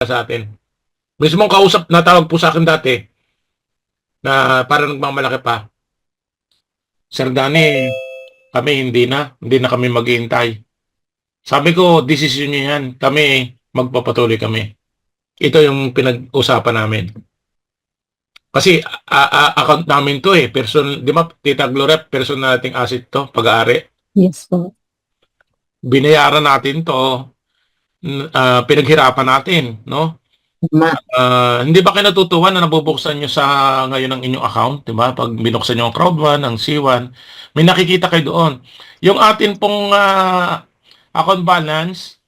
sa atin. Mismong kausap na tawag po sa akin dati na parang nagmamalaki pa. Sir Danny, kami hindi na kami maghihintay. Sabi ko, desisyon niyo yan. Kami, magpapatuloy kami. Ito yung pinag-usapan namin. Kasi account namin to eh. Person, di ba, Tita Gloria, personal nating asset to, pag-aari. Yes po. Binayaran natin to, pinaghirapan natin, no? Hindi ba kayo natutuwa na nabubuksan nyo sa ngayon ang inyong account, di ba? Pag binuksan nyo ang Crowd1, ang C1, may nakikita kayo doon. Yung atin pong account balance,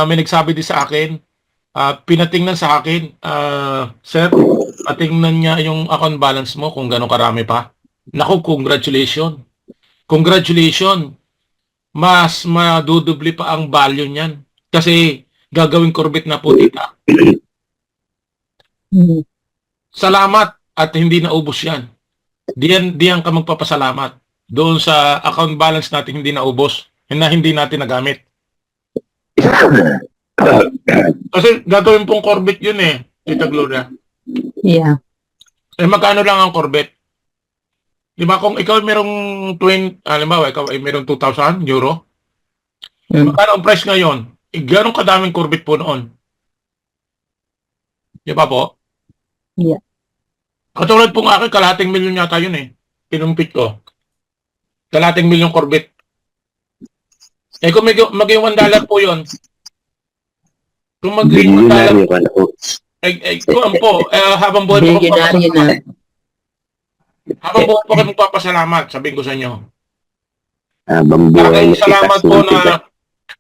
may nagsabi din sa akin, pinatingnan sa akin, sir, patingnan niya yung account balance mo kung gano'ng karami pa. Naku, congratulations. Congratulations. Mas madudubli pa ang value niyan. Kasi gagawin korbit na po, tita. Salamat at hindi naubos yan. Diyan ka magpapasalamat. Doon sa account balance natin hindi naubos na hindi natin nagamit. Kasi gagawin pong korbit yun eh, Tita Gloria. Yeah. Eh magkano lang ang korbit? Di ba kung ikaw ay merong 20, halimbawa ikaw ay merong 2,000 euro, magkano ang price ngayon? Eh, ganong kadaming korbit po noon. Di ba po? Yeah. Katulad pong akin, kalahating milyon yata yun eh. Pinumpit ko. Kalahating milyon korbit. Eh kung maging $1 po yun, kung maging $1, kung po, habang buhay po Billionaire na. habang buhay po kayo magpapasalamat, sabihin ko sa inyo. Habang buhay Maraming salamat po na,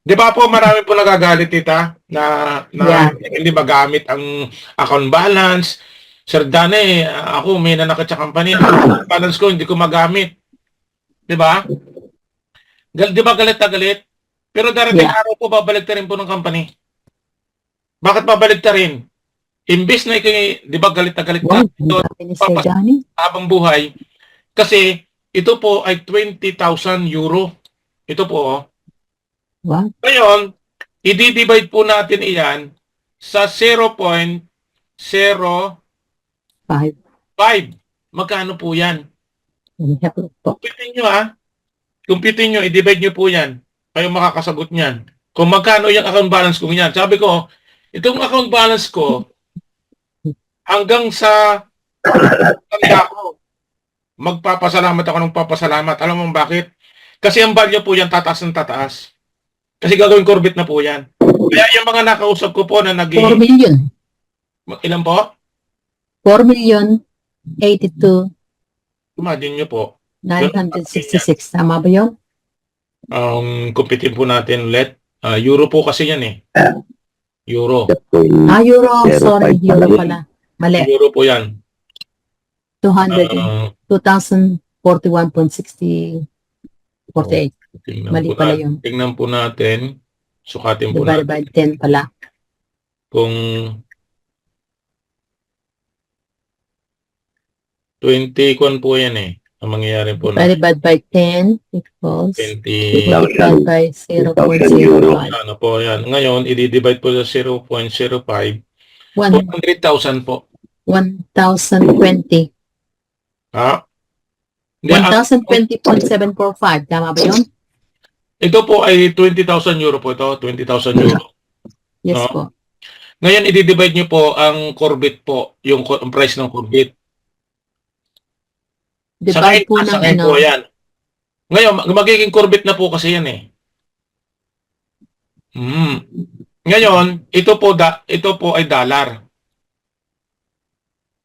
di ba po marami po nagagalit, tita, na hindi magamit ang account balance. Sir Danny, ako may nanakit sa company, ang balance ko hindi ko magamit. Di ba? Di ba galit na galit? Pero darating araw po, babalik na rin po ng company. Bakit babalik na rin? Imbis na ikaw, di ba galit na galit ka? Habang buhay. Kasi ito po ay 20,000 euro. Ito po, oh. Wow. Ngayon, i-divide po natin iyan sa 0.05. Magkano po yan? Kumpitin nyo Kumpitin nyo, i-divide nyo po yan. Kayo makakasagot niyan. Kung magkano yung account balance ko yan. Sabi ko, itong account balance ko, hanggang sa tanda ko, magpapasalamat ako ng papasalamat. Alam mo bakit? Kasi ang value po yan, tataas ng tataas. Kasi gagawin korbit na po yan. Kaya yung mga nakausap ko po na 4 million. Ilan po? 4,082,966. Imagine nyo po. Tama ba yun? Kumpitin po natin ulit. Euro po kasi yan eh. Euro. Euro. Sorry, euro pala. Mali. Euro po yan. 2,041.6048. Mali pala yun. Tingnan po natin. Sukatin po natin. Divided by 10 pala. Kung 20 kwan po yan eh. Ang mangyayari po na. Divided by 10 equals 20. divided by 0.05. Ano po yan. Ngayon, i-divide po sa 0.05. 100,000 po. 1,020. Ha? 1,020.745. Tama ba yun? Ito po ay 20,000 euro po ito. 20,000 euro. Yes No? po. Ngayon, i-divide nyo po ang Corvette po. Yung price ng Corvette. Divide po ng po yan. Ngayon, magiging Corvette na po kasi yan eh. Ngayon, ito po ay dollar.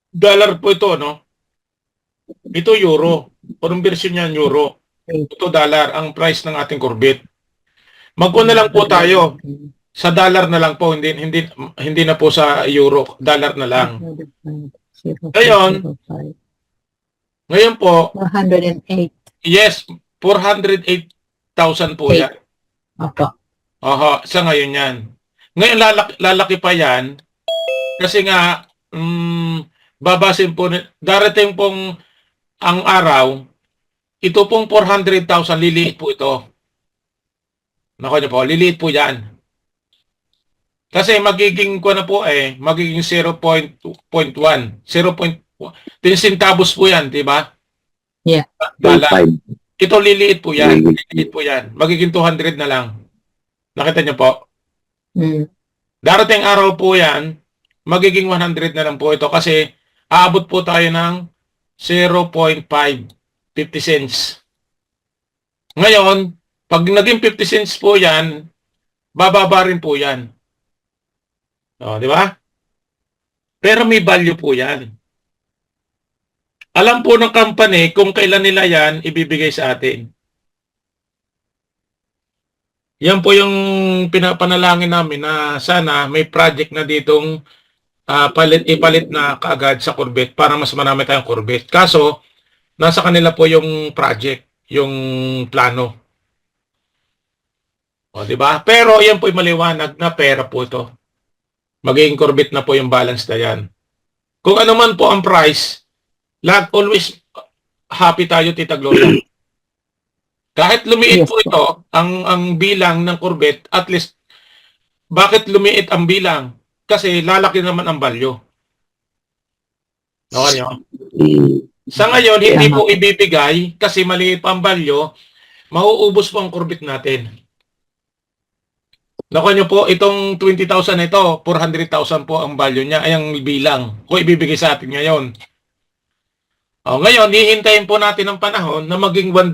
Dollar po ito, no? Ito euro. Conversion niyan euro. Ito dollar ang price ng ating Corvette. Magko na lang po tayo. Sa dollar na lang po, hindi na po sa euro, dollar na lang. Ngayon po, 408. yes, 408,000 po yan. Opo. Oho, sa ngayon yan. Ngayon lalaki pa yan kasi nga babasin po, darating pong ang araw, ito pong 400,000 liliit po ito. Nako niyo po, liliit po yan. Kasi magiging ko na po magiging 0.1. 10 centavos po yan, di ba? Yeah. Dollar. Ito liliit po yan. Liliit po yan. Magiging 200 na lang. Nakita niyo po? Darating araw po yan, magiging 100 na lang po ito kasi aabot po tayo ng 0.5, 50 cents. Ngayon, pag naging 50 cents po yan, bababa rin po yan. O, di ba? Pero may value po yan. Alam po ng company kung kailan nila yan ibibigay sa atin. Yan po yung pinapanalangin namin na sana may project na ditong ipalit na kaagad sa Corvette para mas marami tayong Corvette. Kaso, nasa kanila po yung project, yung plano. O, di ba? Pero yan po yung maliwanag na pera po ito. Magiging Corvette na po yung balance na yan. Kung ano man po ang price, always happy tayo, Tita Gloria. Kahit lumiit po ito, ang bilang ng Corvette, at least, bakit lumiit ang bilang? Kasi lalaki naman ang value. Okay nyo? Sa ngayon, hindi po ibibigay kasi maliit pa ang value, mauubos po ang Corvette natin. Nakuha nyo po, itong 20,000 na ito, 400,000 po ang value niya, ay ang bilang. Kung ibibigay sa atin ngayon. Ngayon, hihintayin po natin ang panahon na maging $1,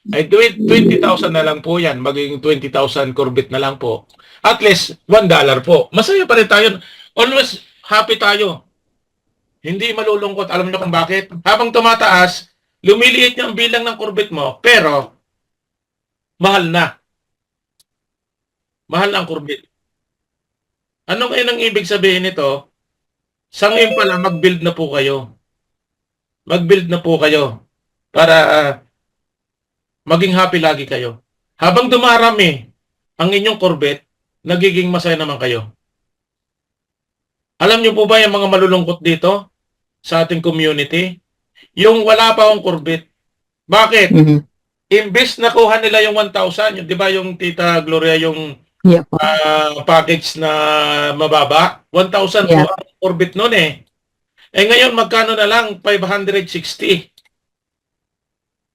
ay 20,000 na lang po yan. Magiging 20,000 Corvette na lang po. At least, $1 po. Masaya pa rin tayo. Always happy tayo. Hindi malulungkot. Alam niyo kung bakit? Habang tumataas, lumiliit niya ang bilang ng Corvette mo, pero mahal na. Mahal na ang Corvette. Ano ngayon ang ibig sabihin nito? Sa ngayon pala, mag-build na po kayo. Mag-build na po kayo para maging happy lagi kayo. Habang dumarami ang inyong Corvette, nagiging masaya naman kayo. Alam niyo po ba yung mga malulungkot dito sa ating community? Yung wala pa akong Corvette. Bakit? Imbes na kuha nila yung 1,000, di ba yung Tita Gloria, yung package na mababa? 1,000 po ang Corvette nun eh. Eh ngayon, magkano na lang? 560.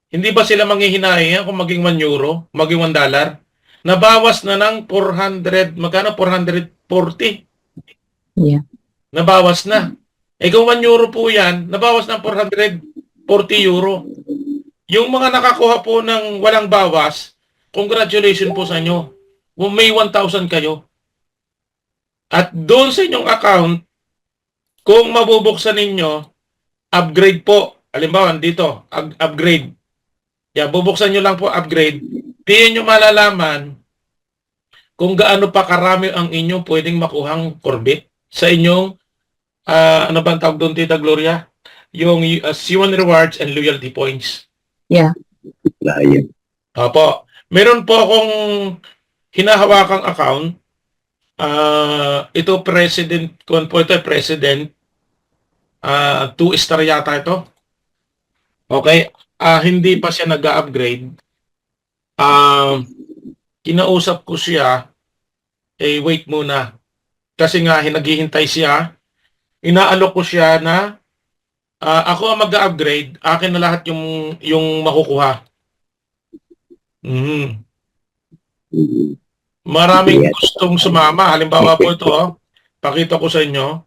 Hindi ba sila manghihinayang kung maging €1, maging $1? Nabawas na ng 400, magkano? 440. Yeah. Nabawas na. Eh kung €1 po yan, nabawas ng €440. Yung mga nakakuha po ng walang bawas, congratulations po sa inyo. May 1,000 kayo. At doon sa inyong account, kung mabubuksan ninyo, upgrade po. Halimbawa, dito, upgrade. Bubuksan nyo lang po upgrade. Di nyo malalaman kung gaano pa karami ang inyong pwedeng makuhang Corvette sa inyong, ano bang tawag doon, Tita Gloria? Yung C1 rewards and loyalty points. Yeah. Opo. Meron po akong hinahawakang account. Ito president, kung po ito president, 2-star yata ito. Okay. Hindi pa siya nag-upgrade. Kinausap ko siya, wait muna. Kasi nga, naghihintay siya. Inaalok ko siya na ako ang mag-upgrade, akin na lahat yung makukuha. Maraming gustong sumama. Halimbawa po ito, pakita ko sa inyo.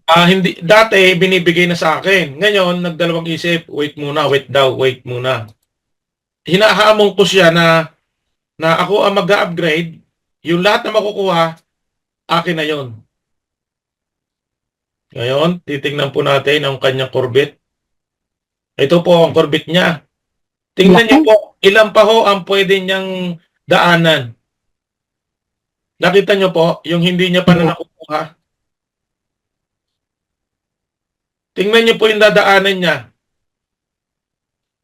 Hindi, dati binibigay na sa akin. Ngayon, nagdalawang isip, wait muna, wait muna. Hinahamon ko siya na ako ang mag-upgrade, yung lahat na makukuha, akin na yon. Ngayon, titingnan po natin ang kanyang Corvette. Ito po ang Corvette niya. Tingnan niyo po, ilan pa ho ang pwede niyang daanan. Nakita niyo po, yung hindi niya pa na nakukuha. Tingnan niyo po yung dadaanan niya.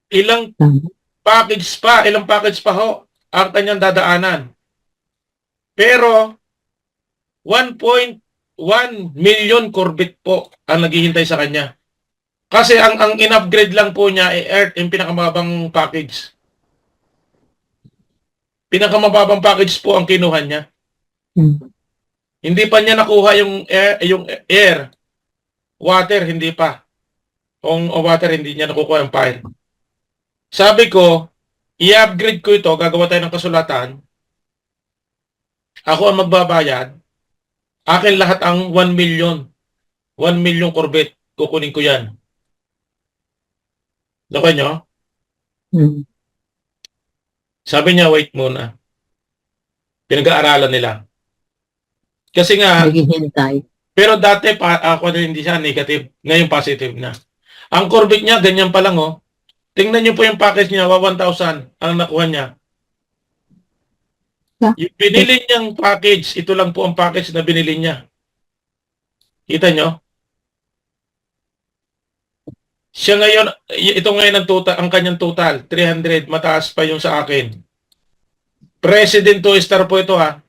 Ilang package pa ho ang kanyang dadaanan. Pero 1.1 million Corvette po ang naghihintay sa kanya. Kasi ang in-upgrade lang po niya ay Earth, yung pinakamababang package. Pinakamababang package po ang kinuha niya. Hindi pa niya nakuha yung air. Water, hindi pa. Kung water, hindi niya nakukuha yung fire. Sabi ko, i-upgrade ko ito, gagawa tayo ng kasulatan. Ako ang magbabayad. Akin lahat ang 1 million. 1 million Corvette. Kukunin ko yan. Nakuha nyo? Sabi niya, wait muna. Pinag-aaralan nila. Kasi nga, Naghihintay. pero dati ako na hindi siya negative. Ngayon positive na. Ang Corvette niya, ganyan pa lang oh. Tingnan niyo po yung package niya, 1,000 ang nakuha niya. Yung binili niyang package, ito lang po ang package na binili niya. Kita nyo? Siya ngayon, ito ngayon ang total, ang kanyang total, 300, mataas pa yung sa akin. President 2-star po ito ha.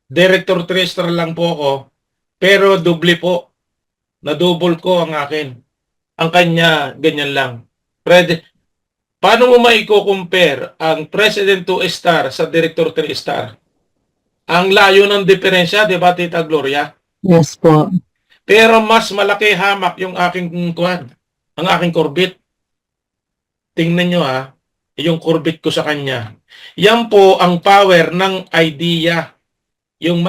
Director 3-star lang po ako, pero doble po. Na-double ko ang akin. Ang kanya, ganyan lang. Paano mo maiko-compare ang President 2-star sa Director 3-star? Ang layo ng diferensya, di ba, Tita Gloria? Yes po. Pero mas malaki hamak yung aking kuwan, ang aking Corvette. Tingnan nyo ha, yung Corvette ko sa kanya. Yan po ang power ng idea. Yung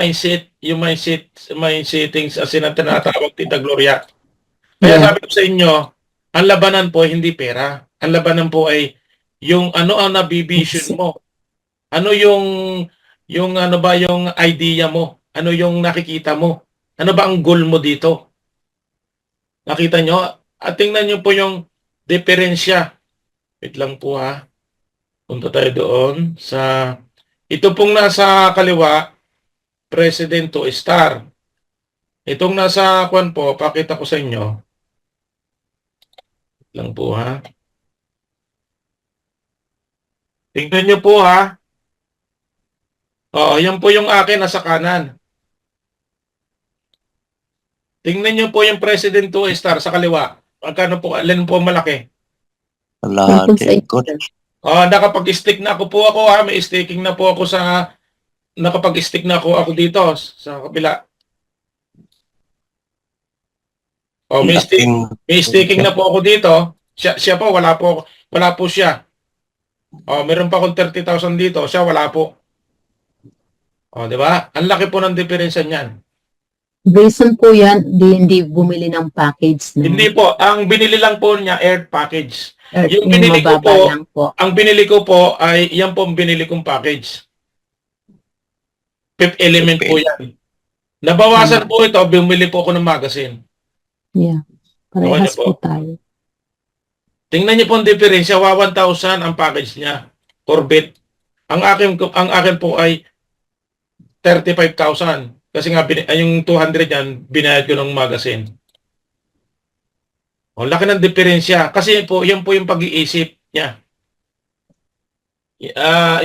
settings as in ang tinatawag, Tita Gloria. Kaya sabi ko sa inyo, ang labanan po hindi pera. Ang labanan po ay yung ano ang nabivision mo. Ano yung ano ba yung idea mo? Ano yung nakikita mo? Ano ba ang goal mo dito? Nakita nyo? At tingnan nyo po yung diferensya. Wait lang po ha. Punta tayo doon sa... Ito pong nasa kaliwa, President 2-star. Itong nasa kwan po, pakita ko sa inyo. Wait lang po ha. Tingnan nyo po ha. Oo, yan po yung akin nasa kanan. Tingnan nyo po yung President 2-star sa kaliwa. Magkano po, alin po malaki? Lahat ikot. Nakapag-stick na ako ha. May sticking na po ako sa... Nakapag-stick na ako dito sa kabila. May sticking na po ako dito. Siya po, wala po siya. Meron pa akong 30,000 dito. Siya, wala po. Di ba? Ang laki po ng diferensya niyan. Reason po yan, hindi bumili ng package. No? Hindi po. Ang binili lang po niya, air package. Yung binili ko po, lang po, ang binili ko po ay, yan po ang binili kong package. Fifth element po yan. Nabawasan po ito, bumili po ako ng magazine. Yeah. Parehas po tayo. Tingnan niyo po ang diferensya, 1,000 ang package niya. Corvette. Ang akin po ay 35,000. Kasi nga, yung 200 yan, binayad ko ng magazine. Laki ng diferensya. Kasi po, yan po yung pag-iisip niya.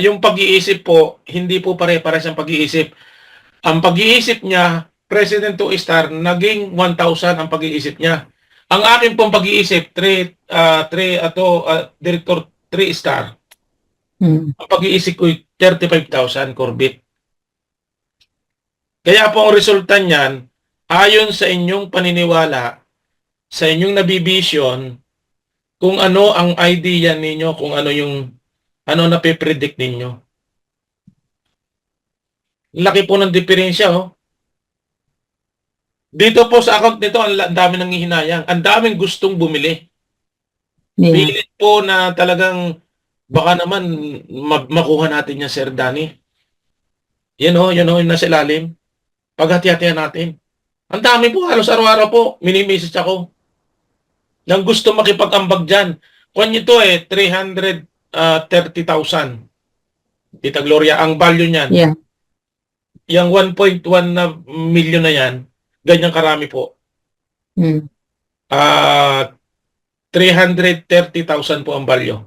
Yung pag-iisip po, hindi po pare-pares ang pag-iisip. Ang pag-iisip niya, President 2-star, naging 1,000 ang pag-iisip niya. Ang akin pong pag-iisip, Director 3-star. Ang pag-iisip ko, 35,000 Corvette. Kaya po ang resulta niyan, ayon sa inyong paniniwala, sa inyong nabivision, kung ano ang idea ninyo, kung ano yung napipredict ninyo. Laki po ng diferensya, oh. Dito po sa account nito, ang dami nang hihinayang. Ang daming gustong bumili. Yeah. Pilit po na talagang baka naman makuha natin yan, Sir Danny. Yan o, yung nasa ilalim. Paghati-hatihan natin. Ang dami po, halos araw-araw po, mini-message ako. Nang gusto makipag-ambag dyan. Kung ito 330,000. Tita Gloria, ang value niyan. Yeah. Yung 1.1 na million na yan, ganyan karami po. 330,000 po ang value.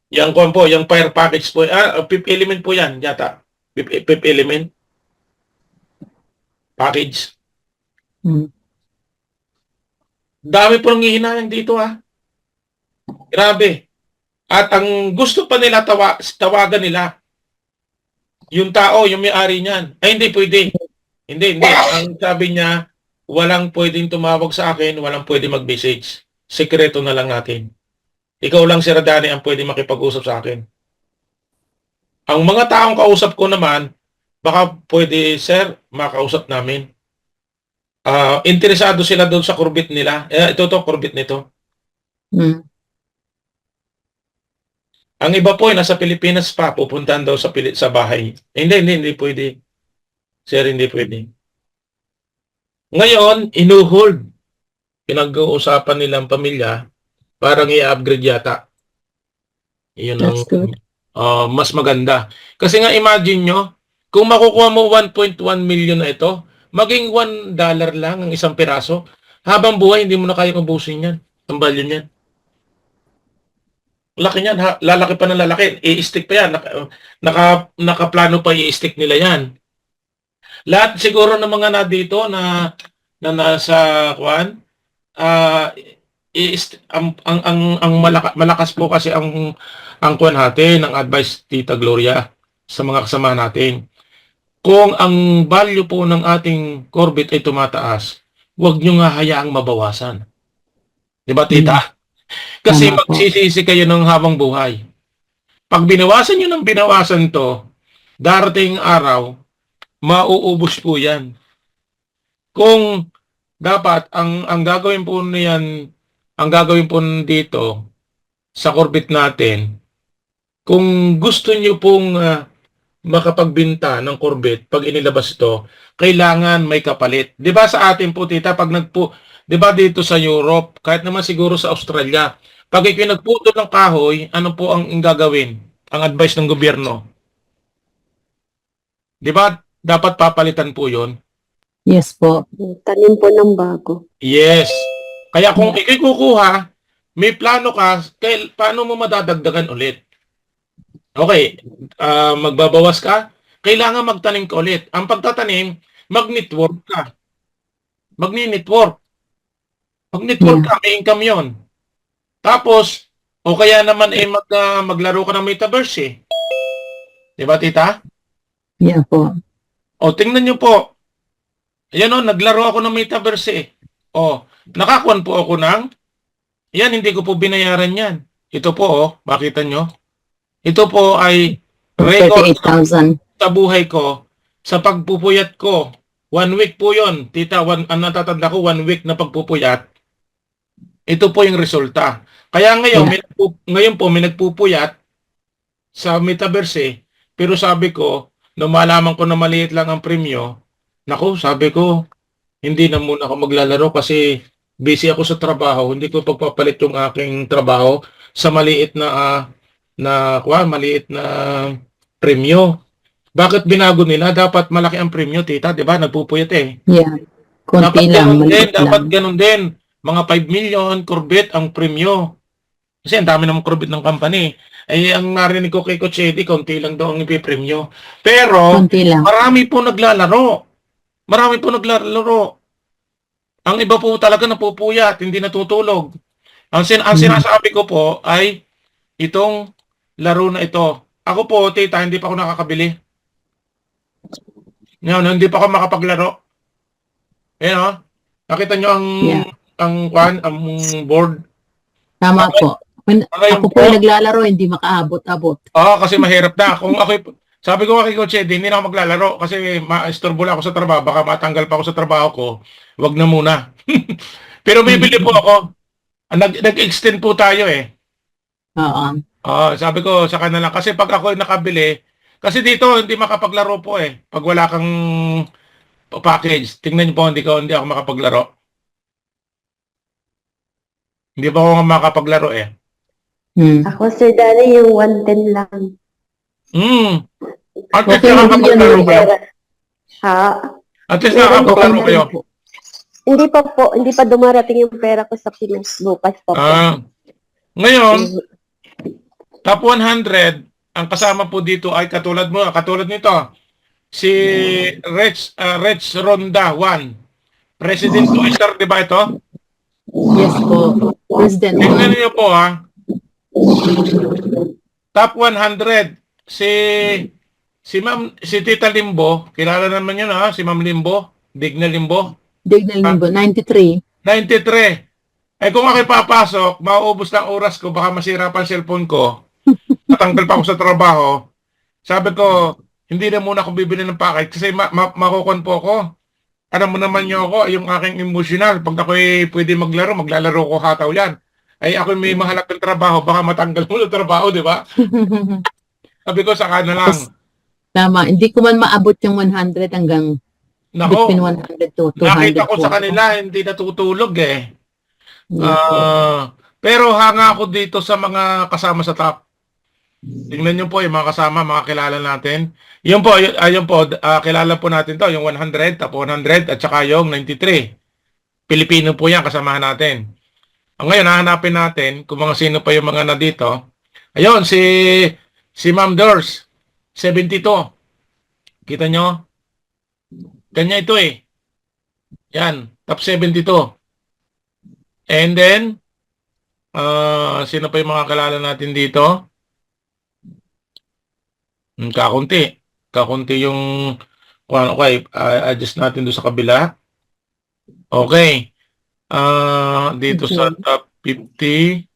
Yang kuan po, yung fire package po, fifth element po yan, yata. Fifth element. Package. Dami po nang hihinayang dito ha. Grabe. At ang gusto pa nila tawagan nila, Yung tao, yung may-ari niyan. Ay, hindi pwede. Hindi. Ang sabi niya, walang pwedeng tumawag sa akin, walang pwedeng mag-message. Sekreto na lang natin. Ikaw lang, Sir Dani, ang pwede makipag-usap sa akin. Ang mga taong kausap ko naman, baka pwede, Sir, makausap namin. Interesado sila doon sa kurbit nila. Ito kurbit nito. Mm. Ang iba po ay nasa Pilipinas pa, pupuntahan daw sa bahay. Hindi pwede. Sir, hindi pwede. Ngayon, inuhold. Pinag-uusapan nilang pamilya, parang i-upgrade yata. Yun ang That's good. mas maganda. Kasi nga imagine nyo, kung makukuha mo 1.1 million na ito, maging $1 lang ang isang piraso, habang buhay hindi mo na kaya ubusin yan. Ang value niyan. Laki niyan, lalaki pa ng lalaki. I-stick pa yan. Nakaplano pa i-stick nila yan. Lahat siguro ng mga na dito na nasa kwan, malakas po kasi ang kwan natin, ang advice Tita Gloria sa mga kasama natin. Kung ang value po ng ating Corvette ay tumataas, huwag nyo nga hayaang mabawasan. Di ba, Tita? Kasi Tama po. magsisisi kayo ng habang buhay. Pag binawasan nyo ng binawasan to, darating araw, mauubos po yan. Kung dapat, ang gagawin po niyan, ang gagawin po dito, sa Corvette natin, kung gusto nyo pong makapagbinta ng Corvette, pag inilabas ito, kailangan may kapalit. Di ba sa atin po, Tita, di ba dito sa Europe, kahit naman siguro sa Australia, pag ikinagputol ng kahoy, ano po ang gagawin? Ang advice ng gobyerno. Di ba dapat papalitan po yon? Yes po. Tanim po ng bago. Yes. Kaya kung ikikukuha, may plano ka, paano mo madadagdagan ulit? Okay, magbabawas ka, kailangan magtanim ka ulit. Ang pagtatanim, mag-network ka. Mag-network. Mag-network ka, may income yun. Tapos, o kaya naman maglaro ka ng metaverse eh. Di ba, Tita? Yeah po. O, tingnan nyo po. Ayan o, naglaro ako ng metaverse eh. O, nakakuan po ako yan, hindi ko po binayaran yan. Ito po, makita nyo. Ito po ay record 38,000. sa buhay ko, sa pagpupuyat ko. 1 week po yon, Tita. Ang natatanda ko, 1 week na pagpupuyat. Ito po yung resulta. Kaya ngayon, ngayon po, may nagpupuyat sa metaverse eh. Pero sabi ko, nung malaman ko na maliit lang ang premyo, naku, sabi ko, hindi na muna ako maglalaro kasi busy ako sa trabaho. Hindi ko pagpapalit yung aking trabaho sa maliit na maliit na premyo. Bakit binago nila? Dapat malaki ang premyo, Tita, 'di ba? Nagpupuyat eh. Yeah. Konti lang. Maliit Dapat lang. ganun din. Mga 5 million Corvette ang premyo. Kasi ang dami naman Corvette ng company. Eh, ang narinig ko kay Coach Eddie, konti lang daw ang ipipremyo. Pero, Konti lang. marami po naglalaro. Marami po naglalaro. Ang iba po talaga napupuyat, hindi natutulog. Ang sinasabi ko po ay itong laro na ito. Ako po, Tita, hindi pa ako nakakabili. Ngayon, hindi pa ako makapaglaro. Ayan o. Nakita nyo ang board. Tama po. Ako po naglalaro, hindi makaabot-abot. Kasi mahirap na. Sabi ko kay Coach Eddie, hindi na ako maglalaro kasi ma-istorbo ako sa trabaho. Baka matanggal pa ako sa trabaho ko. Wag na muna. Pero bibili po ako. Nag-extend po tayo eh. Oo. Sabi ko sa kanila kasi pag ako nakabili, kasi dito hindi makapaglaro po eh. Pag wala kang package, tingnan niyo po hindi ako makapaglaro. Hindi pa ako makapaglaro eh. Ako, Sir Danny, yung 110 lang. At least nakakapaglaro kayo. Ha? At least nakakapaglaro kayo. Hindi pa dumarating yung pera ko sa Pinas. Bukas pa po. Ngayon, top 100, ang kasama po dito ay katulad nito, si Rich Ronda 1. President Twitter, di ba ito? Yes po. President. Tingnan niyo po ha. Top 100, si si Tita Limbo, kilala naman yun ha, si Ma'am Limbo, Digna Limbo, Dignal Limbo, 93. 93. Eh kung ako'y papasok, mauubos lang oras ko, baka masira pa ang cellphone ko, natanggal pa ako sa trabaho, sabi ko, hindi na muna ako bibili ng package kasi makukon po ako. Alam mo naman niyo ako, yung aking emotional, pag ako'y pwede maglaro, maglalaro ko hataw yan. Ay ako'y may mahalagang trabaho, baka matanggal mo ng trabaho, di ba? Sabi ko, saka na lang. Tama, hindi ko man maabot yung 100 hanggang Nako, between 100 to 200 nakita ko po sa ako. kanila, hindi natutulog eh. Yeah po. Pero hanga ako dito sa mga kasama sa top. Tingnan niyo po yung mga kasama, mga kilala natin. Yun po, kilala po natin to, yung 100, top 100, at saka yung 93. Pilipino po yan, kasamahan natin. Ngayon, hahanapin natin kung mga sino pa yung mga nandito. Ayun, si Ma'am Dors, 72. Kita nyo? Kanya ito eh. Yan, top 72. And then, sino pa yung mga kilala natin dito? Kakunti. Kakunti yung okay, adjust natin doon sa kabila. Okay. Dito sa top 50.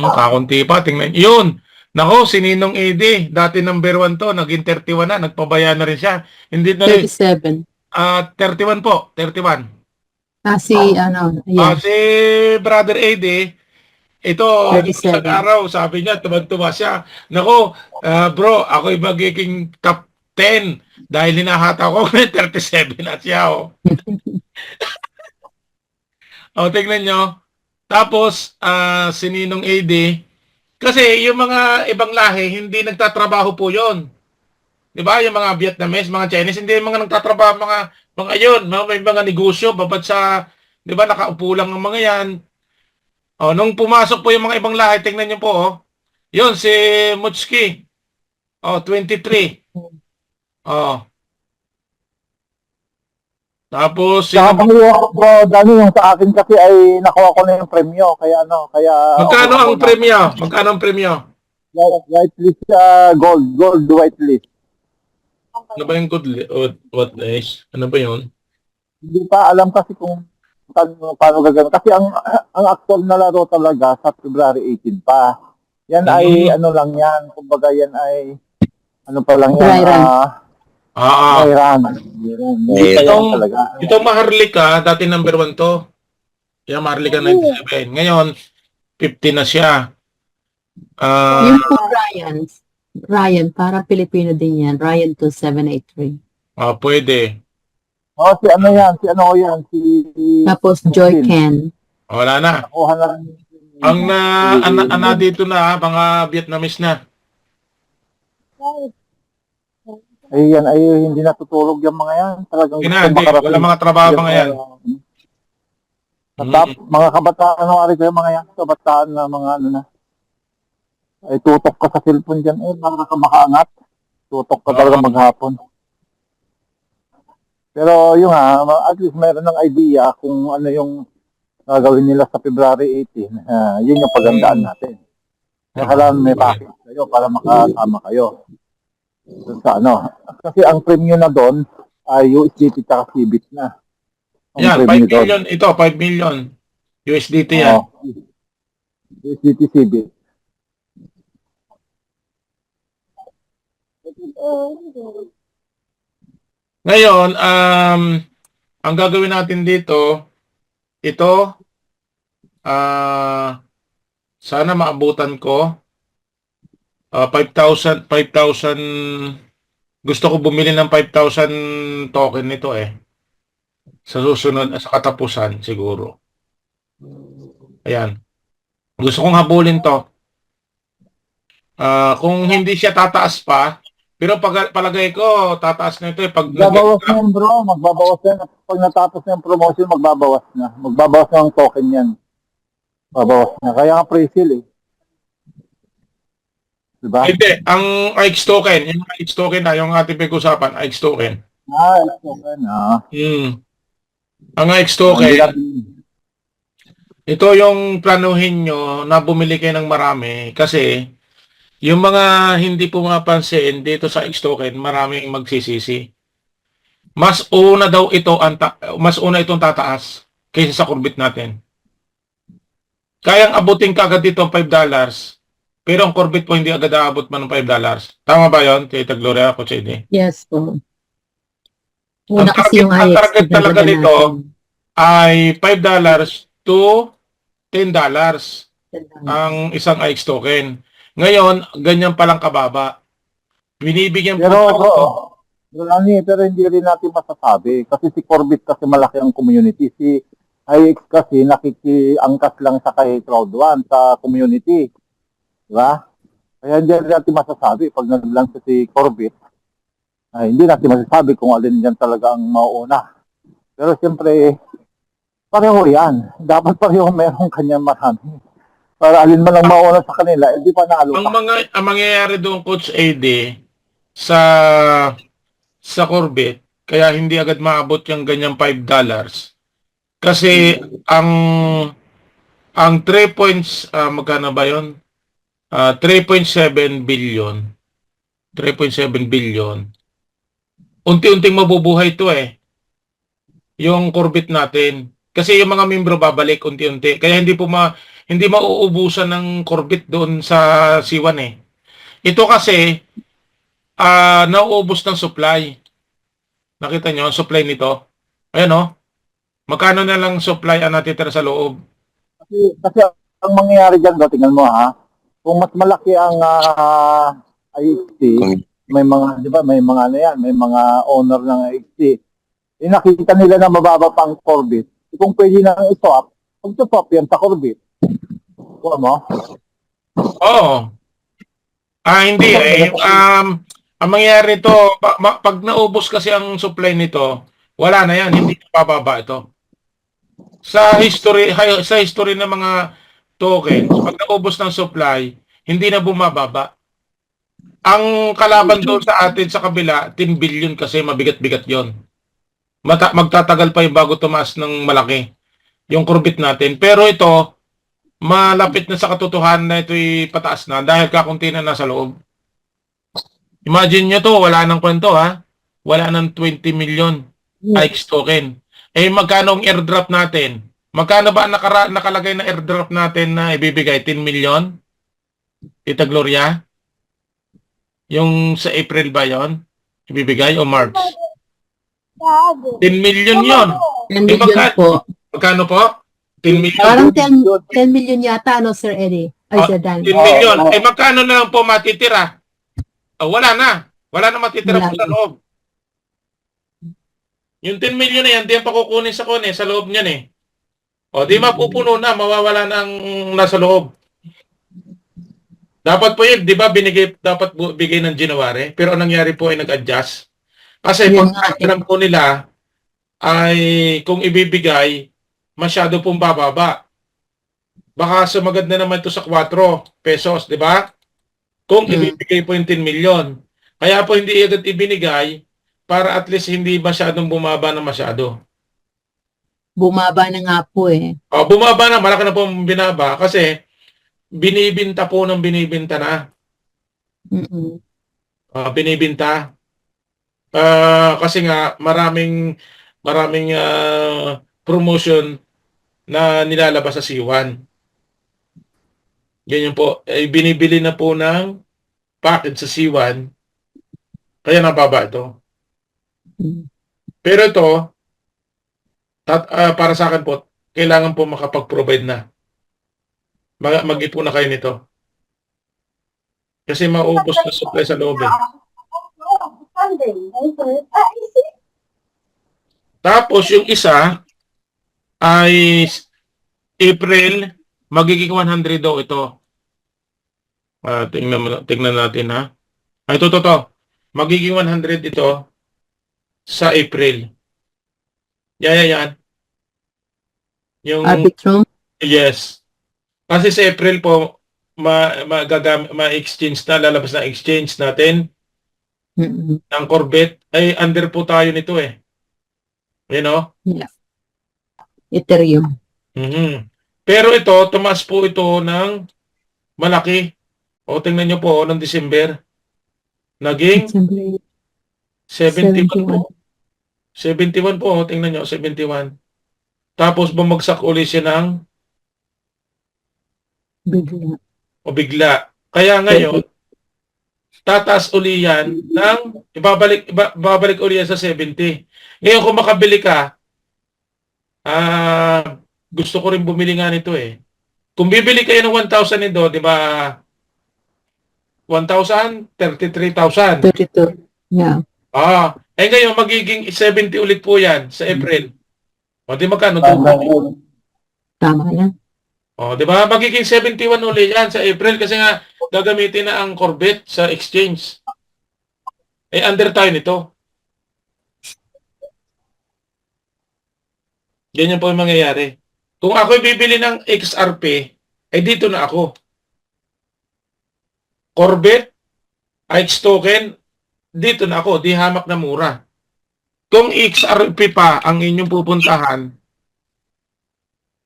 Kakunti pa. Tingnan. Yun. Nako, si Ninong Edi. Dati number 1 to. Naging 31 na. Nagpabaya na rin siya. Hindi na rin. 37. 31 po. 31. Si yeah. Si Brother Edi, ito, 37. isang araw, sabi niya, tumag-tuma siya. Nako, bro, ako'y magiging top 10 dahil hinahata ko ng 37 at siya, oh. Tingnan nyo. Tapos, si Ninong AD, kasi yung mga ibang lahi, hindi nagtatrabaho po yon. Di ba? Yung mga Vietnamese, mga Chinese, hindi yung mga nagtatrabaho, mga yun, may mga negosyo, babad sa, di ba, nakaupo lang ang mga yan. Nung pumasok po yung mga ibang lahi, tingnan nyo po, yun, si Mutski. 23. Tapos, Dani, yung sa akin kasi ay nakuha ko na yung premyo. Kaya magkano ang premyo? Magkano ang premyo? Whitelist, gold whitelist. Ano ba yung good? What is? Ano ba yun? Hindi pa alam kasi kung paano gagawin. Kasi ang actual na laro talaga sa February 18 pa. Yan ay ano lang yan. Kumbaga yan ay ano pa lang yan. Dry run. Dry run. Itong Maharlika, dati number 1 to. Yan, Maharlika 97. Ngayon, 50 na siya. Yung po Ryan, para Pilipino din yan. Ryan 2783. Pwede. Si ano yan? Tapos Joy Ken. Wala na. Nakuha na rin. Ang dito na, mga Vietnamese na. Yan ay hindi natutulog yung mga yan. Talagang wala mga trabaho mga yan. Mga kabataan yung mga yan. Kabataan na mga ano na. Ay tutok ka sa cellphone dyan. Baka ka makaangat. Tutok ka talaga maghapon. Pero yung at least meron ng idea kung ano yung gagawin nila sa February 18. Yun yung pagandaan natin. Kaya kailangan may package kayo para makasama kayo. Sa ano. Kasi ang premium na doon ay USDT at CBIT na. Yan, 5 million. Ito, 5 million. USDT yan. USDT CBIT. Ngayon, ang gagawin natin dito, ito, sana maabutan ko. 5,000, gusto ko bumili ng 5,000 token nito eh. Sa susunod, sa katapusan siguro. Ayan. Gusto kong habulin to. Kung hindi siya tataas pa, pero palagay ko, tataas na ito eh. Magbabawas na yan bro, magbabawas na. Pag natapos na yung promotion, magbabawas na. Magbabawas na ang token yan. Babawas na. Kaya nga pre-sale eh. Diba? Hindi, ang AX token, yung AX token na, yung ating pag-usapan, AX token. Token. Ang AX token, ito yung planuhin nyo na bumili kayo ng marami kasi Yung mga hindi pumapansin dito sa X-token, maraming magsisisi. Mas una daw ito mas una itong tataas kaysa sa Corbit natin. Kayang abutin ka agad dito ang $5, pero ang Corbit po hindi agad aabot man ng $5. Tama ba 'yon, Tita Gloria Cochede? Yes po. Ang Una kasi yung ang IX. target talaga pinaganda nito natin. ay $5 to $10 ang isang IX token. Ngayon, ganyan palang kababa. Binibigyan po Pero, tayo. pero hindi rin natin masasabi. Kasi si Corbett kasi malaki ang community. Si IX kasi nakikiangkas lang sa kay Crowd1 sa community. Diba? Kaya hindi rin natin masasabi pag nag-launch si Corbett. Ay, hindi natin masasabi kung alin dyan talaga ang mauuna. Pero siyempre, pareho yan. Dapat pareho merong kanyang marami. Para alin man ang mauuna sa kanila, hindi pa naalo pa. Ang mangyayari doon, Coach AD, sa Corbett, kaya hindi agad maabot yung ganyang $5. Kasi ang 3 points, magkano ba yun? 3.7 billion. 3.7 billion. Unti-unting mabubuhay ito eh. Yung Corbett natin. Kasi yung mga membro babalik unti-unti. Kaya hindi mauubusan ng Corbett doon sa C1 eh. Ito kasi nauubos ng supply. Nakita nyo ang supply nito? Ayan oh. Magkano na lang supply ang natitira sa loob? Kasi ang mangyayari dyan, tingnan mo ha, kung mas malaki ang IXT, may mga, di ba, may mga ano yan, may mga owner ng IXT, nakita nila na mababa pa ang Corbett, kung pwede nang i-swap, mag-swap yan sa Corbett. Kuha mo? Oo. Hindi eh. Ang mangyayari ito, pag naubos kasi ang supply nito, wala na yan, hindi na bababa ito. Sa history ng mga tokens, pag naubos ng supply, hindi na bumababa. Ang kalaban doon sa atin sa kabila, 10 billion kasi mabigat-bigat yon. Magtatagal pa yung bago tumaas ng malaki yung Corbett natin. Pero ito, malapit na sa katotohanan na ito'y pataas na dahil kakunti na nasa loob. Imagine nyo to, wala nang kwento ha. Wala nang 20 million IX token. Eh magkano ang airdrop natin? Magkano ba ang nakalagay na airdrop natin na ibibigay? 10 million? Tita Gloria? Yung sa April ba yon? Ibibigay o March? 10 million yon. 10 million po. Magkano po? 10 million? Parang 10 million yata, no, Sir Eddie? Ay, Sir Dan. 10 million. Eh magkano na lang po matitira? Wala na. Wala na matitira po sa loob. Yung 10 million na yan, di yan pa kukunin sa sa loob niyan eh. O, di mapupuno na, mawawala na ang nasa loob. Dapat po yun, di ba, dapat bigay ng January, pero ang nangyari po ay nag-adjust. Kasi pag alam po nila, ay kung ibibigay, masyado pong bababa. Baka sumagad na naman ito sa 4 pesos, di ba? Kung ibibigay po yung 10 million. Kaya po hindi agad ibinigay, para at least hindi masyadong bumaba na masyado. Bumaba na nga po eh. Bumaba na, malaki na po binaba kasi binibinta po ng binibinta na. Binibinta. Kasi nga maraming promotion na nilalabas sa C1. Ganyan po. Binibili na po ng package sa C1 kaya nababa ito. Pero ito, para sa akin po, kailangan po makapag-provide na. Mag-ipon na kayo nito. Kasi maubos na supply sa loob eh. Tapos yung isa ay April, magiging 100 daw ito. Tingnan natin ha. Ay, ito. Magiging 100 ito sa April. Yan. Yung Arbitrum? Yes. Kasi sa April po ma-exchange na, lalabas na exchange natin ng Corbett. Ay under po tayo nito eh. You know? Yeah. Ethereum. Pero ito, tumaas po ito ng malaki. O tingnan nyo po, noong December, naging December 71 71. po. 71 po, tingnan nyo, 71. Tapos bumagsak uli siya ng Bigla. bigla. Kaya ngayon, tataas uli yan ng babalik uli yan sa 70. Ngayon kung makabili ka, gusto ko rin bumili nga nito eh. Kung bibili kayo ng 1,000 nito, di ba? 1,000, 33,000. 32. Yeah. Ngayon magiging 70 ulit po yan sa April. O di magkano? Tama yan. O, di ba? Magiging 71 ulit yan sa April kasi nga gagamitin na ang Corvette sa exchange. Under tayo nito. Ganyan po yung mangyayari. Kung ako'y bibili ng XRP, dito na ako. Corvette, IX token, dito na ako. Di hamak na mura. Kung XRP pa ang inyong pupuntahan,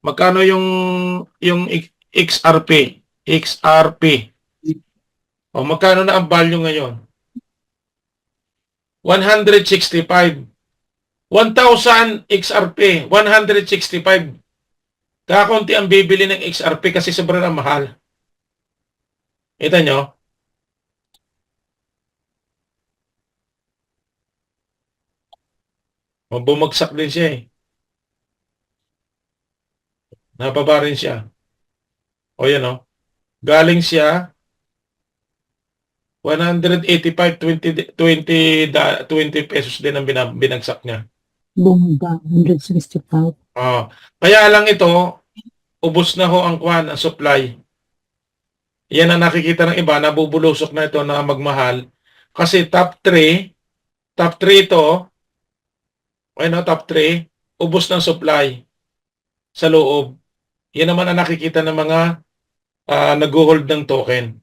magkano yung XRP? XRP. O magkano na ang value ngayon? 165. 1,000 XRP, 165. Kakaunti ang bibili ng XRP kasi sobrang mahal. Kita nyo? O, bumagsak din siya eh. Nababa rin siya. O yan o. Galing siya 185, 20 pesos din ang binagsak niya. Bumaba. 165. Kaya lang ito, ubos na ho ang ang supply. Yan ang nakikita ng iba, nabubulusok na ito na magmahal. Kasi top 3 ito, top 3, ubos ng supply sa loob. Yan naman ang nakikita ng mga nag-hold ng token.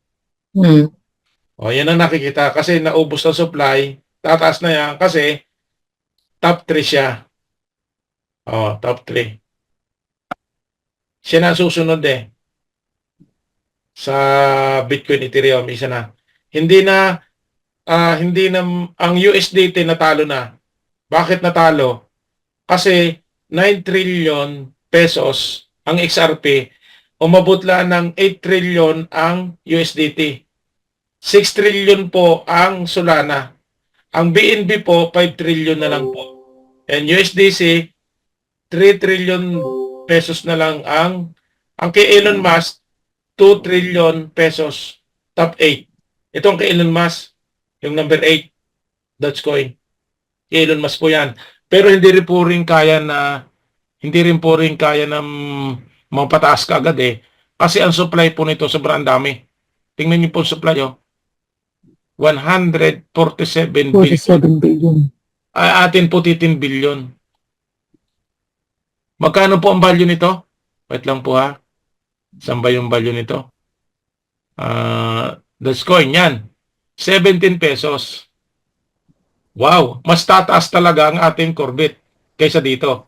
Yan ang nakikita. Kasi naubos ng supply, tataas na yan kasi top 3 siya. Top 3. Siya na susunod sa Bitcoin, Ethereum, isa na. Hindi na ang USDT natalo na. Bakit natalo? Kasi 9 trillion pesos ang XRP, umabot lang ng 8 trillion ang USDT. 6 trillion po ang Solana. Ang BNB po, 5 trillion na lang po. And USDC, 3 trillion pesos na lang ang kay Elon Musk, 2 trillion pesos, top 8. Itong kay Elon Musk, yung number 8, Dogecoin. Kay Elon Musk po yan. Pero hindi rin po rin kaya ng mapataas ka agad Kasi ang supply po nito sobrang dami. Tingnan niyo po ang supply 147 billion. Atin po 13 billion. Magkano po ang value nito? Wait lang po ha. Saan ba yung value nito? Dogecoin yan. 17 pesos. Wow, mas tataas talaga ang ating Corvette kaysa dito.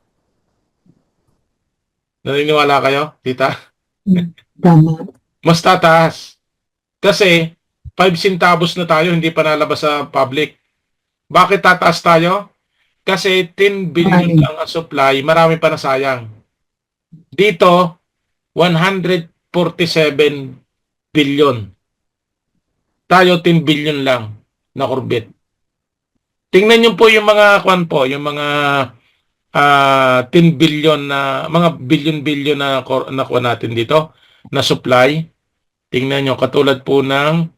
Naniniwala kayo, tita? Tama. Mas tataas. Kasi 5 centavos na tayo, hindi pa nalabas sa public. Bakit tataas tayo? Kasi 10 billion lang ang supply, marami pa na sayang. Dito, 147 billion. Tayo 10 billion lang na Corvette. Tingnan niyo po yung mga yung mga 10 billion na, mga billion na kuha natin dito, na supply. Tingnan niyo, katulad po ng,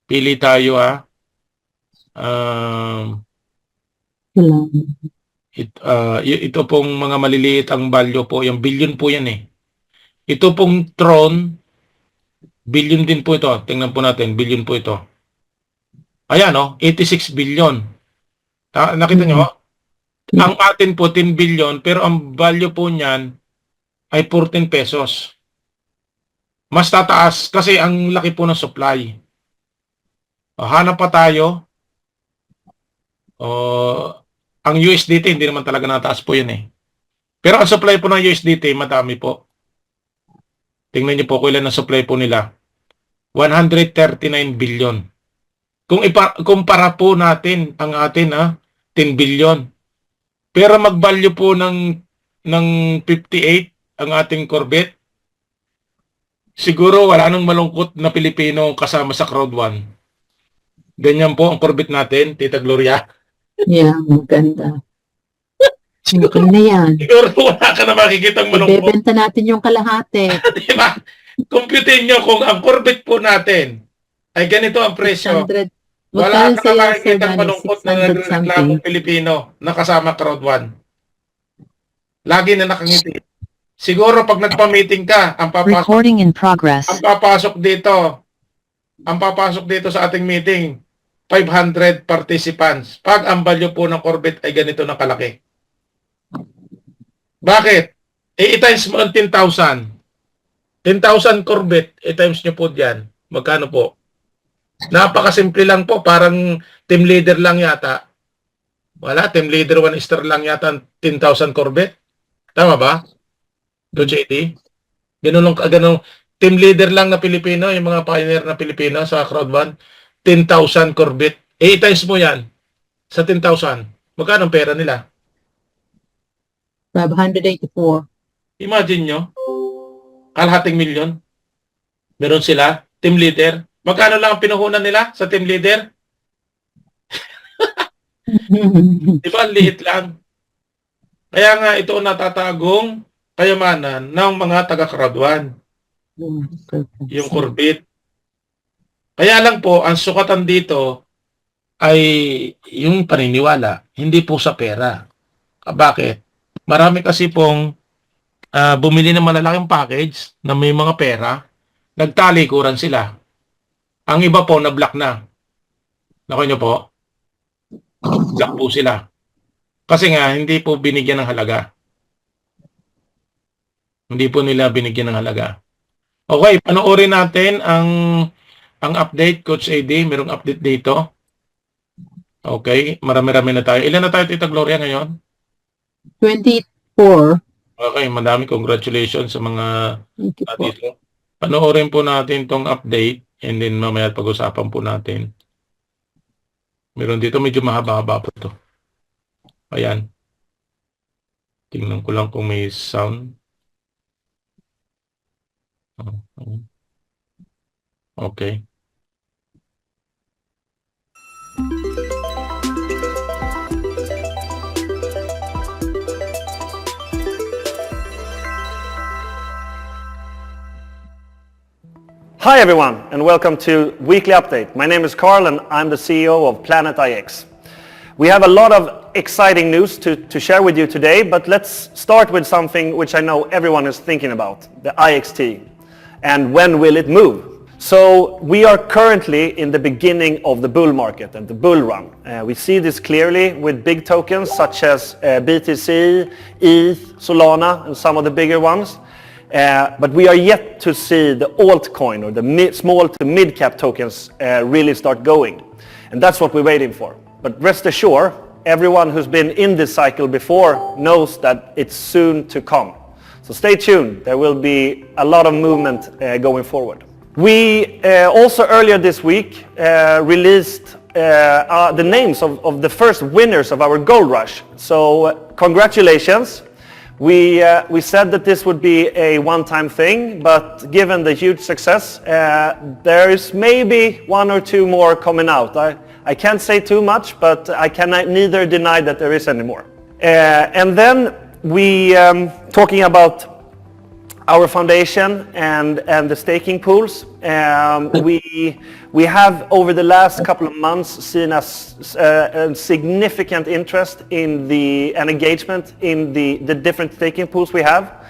pili tayo ito pong mga maliliit ang value po, yung billion po yan Ito pong Tron, billion din po ito. Tingnan po natin, billion po ito. Ayan 86 billion. Nakita nyo? Ang atin po 10 billion, pero ang value po niyan ay 14 pesos. Mas tataas kasi ang laki po ng supply. Hanap pa tayo. Ang USDT, hindi naman talaga nataas po yun Pero ang supply po ng USDT, madami po. Tingnan niyo po kung ilan ang supply po nila. 139 billion. Kung kumpara po natin ang atin 10 billion. Pero mag-value po ng 58 ang ating Corvette. Siguro wala nang malungkot na Pilipino kasama sa crowd 1. Ganyan po ang Corvette natin, Tita Gloria. Yeah, maganda. Okay na yan. Siguro wala ka na makikitang malungkot. Ibebenta natin yung kalahati. Diba? Computein nyo kung ang Corvette po natin ay ganito ang presyo. 600. Wala Magkano ka sa'yo, na Sir makikitang Danny? malungkot na 600 something. nagreklamong Pilipino na kasama crowd 1. Lagi na nakangiti. Siguro pag nagpa-meeting ka, ang Recording in progress. papasok dito sa ating meeting, 500 participants. Pag ang value po ng Corvette ay ganito na kalaki. Bakit? I-times mo ang 10,000. 10,000 Corvette, i-times nyo po diyan. Magkano po? Napakasimple lang po. Parang team leader lang yata. Wala, team leader 1 star lang yata ang 10,000 Corvette. Tama ba? Do JD? Ganun, team leader lang na Pilipino, yung mga pioneer na Pilipino sa crowd 1, 10,000 Corvette. I-times mo yan sa 10,000. Magkano ang pera nila? 584. Imagine nyo, kalahating milyon. Meron sila, team leader. Magkano lang ang pinuhunan nila sa team leader? Di ba? Liit lang. Kaya nga ito ang natatagong kayamanan ng mga taga-crowd 1. Yung Corvette. Kaya lang po, ang sukatan dito ay yung paniniwala, hindi po sa pera. Bakit? Marami kasi pong bumili ng malalaking package na may mga pera, nagtalikuran sila. Ang iba po na-block na. Naku nyo po, block po sila. Kasi nga, hindi po binigyan ng halaga. Hindi po nila binigyan ng halaga. Okay, panoorin natin ang update, Coach AD. Merong update dito. Okay, marami-rami na tayo. Ilan na tayo, Tita Gloria, ngayon? 24. Okay, madami congratulations sa mga Thank you po. dito. Panoorin po natin tong update and then mamaya pag-usapan po natin. Meron dito medyo mahaba-haba po to. Ayan. Tingnan ko lang kung may sound. Okay. Hi everyone, and welcome to Weekly Update. My name is Carl and I'm the CEO of Planet IX. We have a lot of exciting news to share with you today, but let's start with something which I know everyone is thinking about, the IXT. And when will it move? So we are currently in the beginning of the bull market and the bull run. We see this clearly with big tokens such as BTC, ETH, Solana, and some of the bigger ones. But we are yet to see the altcoin or the small to mid-cap tokens really start going. And that's what we're waiting for. But rest assured, everyone who's been in this cycle before knows that it's soon to come. So stay tuned. There will be a lot of movement going forward. We also earlier this week released the names of the first winners of our Gold Rush. So congratulations. We said that this would be a one-time thing, but given the huge success, there is maybe one or two more coming out. I can't say too much, but I can neither deny that there is any more. And then we, talking about our foundation and the staking pools, we have over the last couple of months seen a significant interest in and engagement in the different staking pools we have,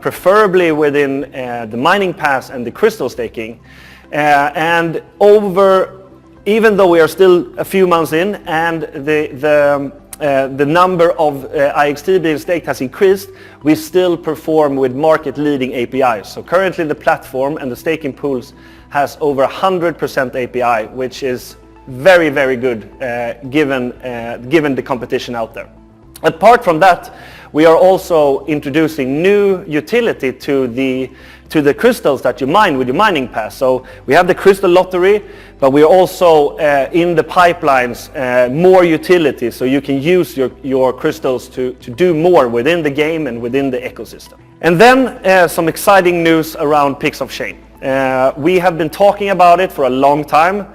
preferably within the mining pass and the crystal staking. And even though we are still a few months in and the number of IXT being staked has increased, we still perform with market-leading APIs. So currently the platform and the staking pools has over 100% API, which is very, very good given the competition out there. Apart from that, we are also introducing new utility to to the crystals that you mine with your mining pass. So we have the crystal lottery, but we are also in the pipelines more utility, so you can use your crystals to do more within the game and within the ecosystem. And then some exciting news around Pix of Shane. We have been talking about it for a long time.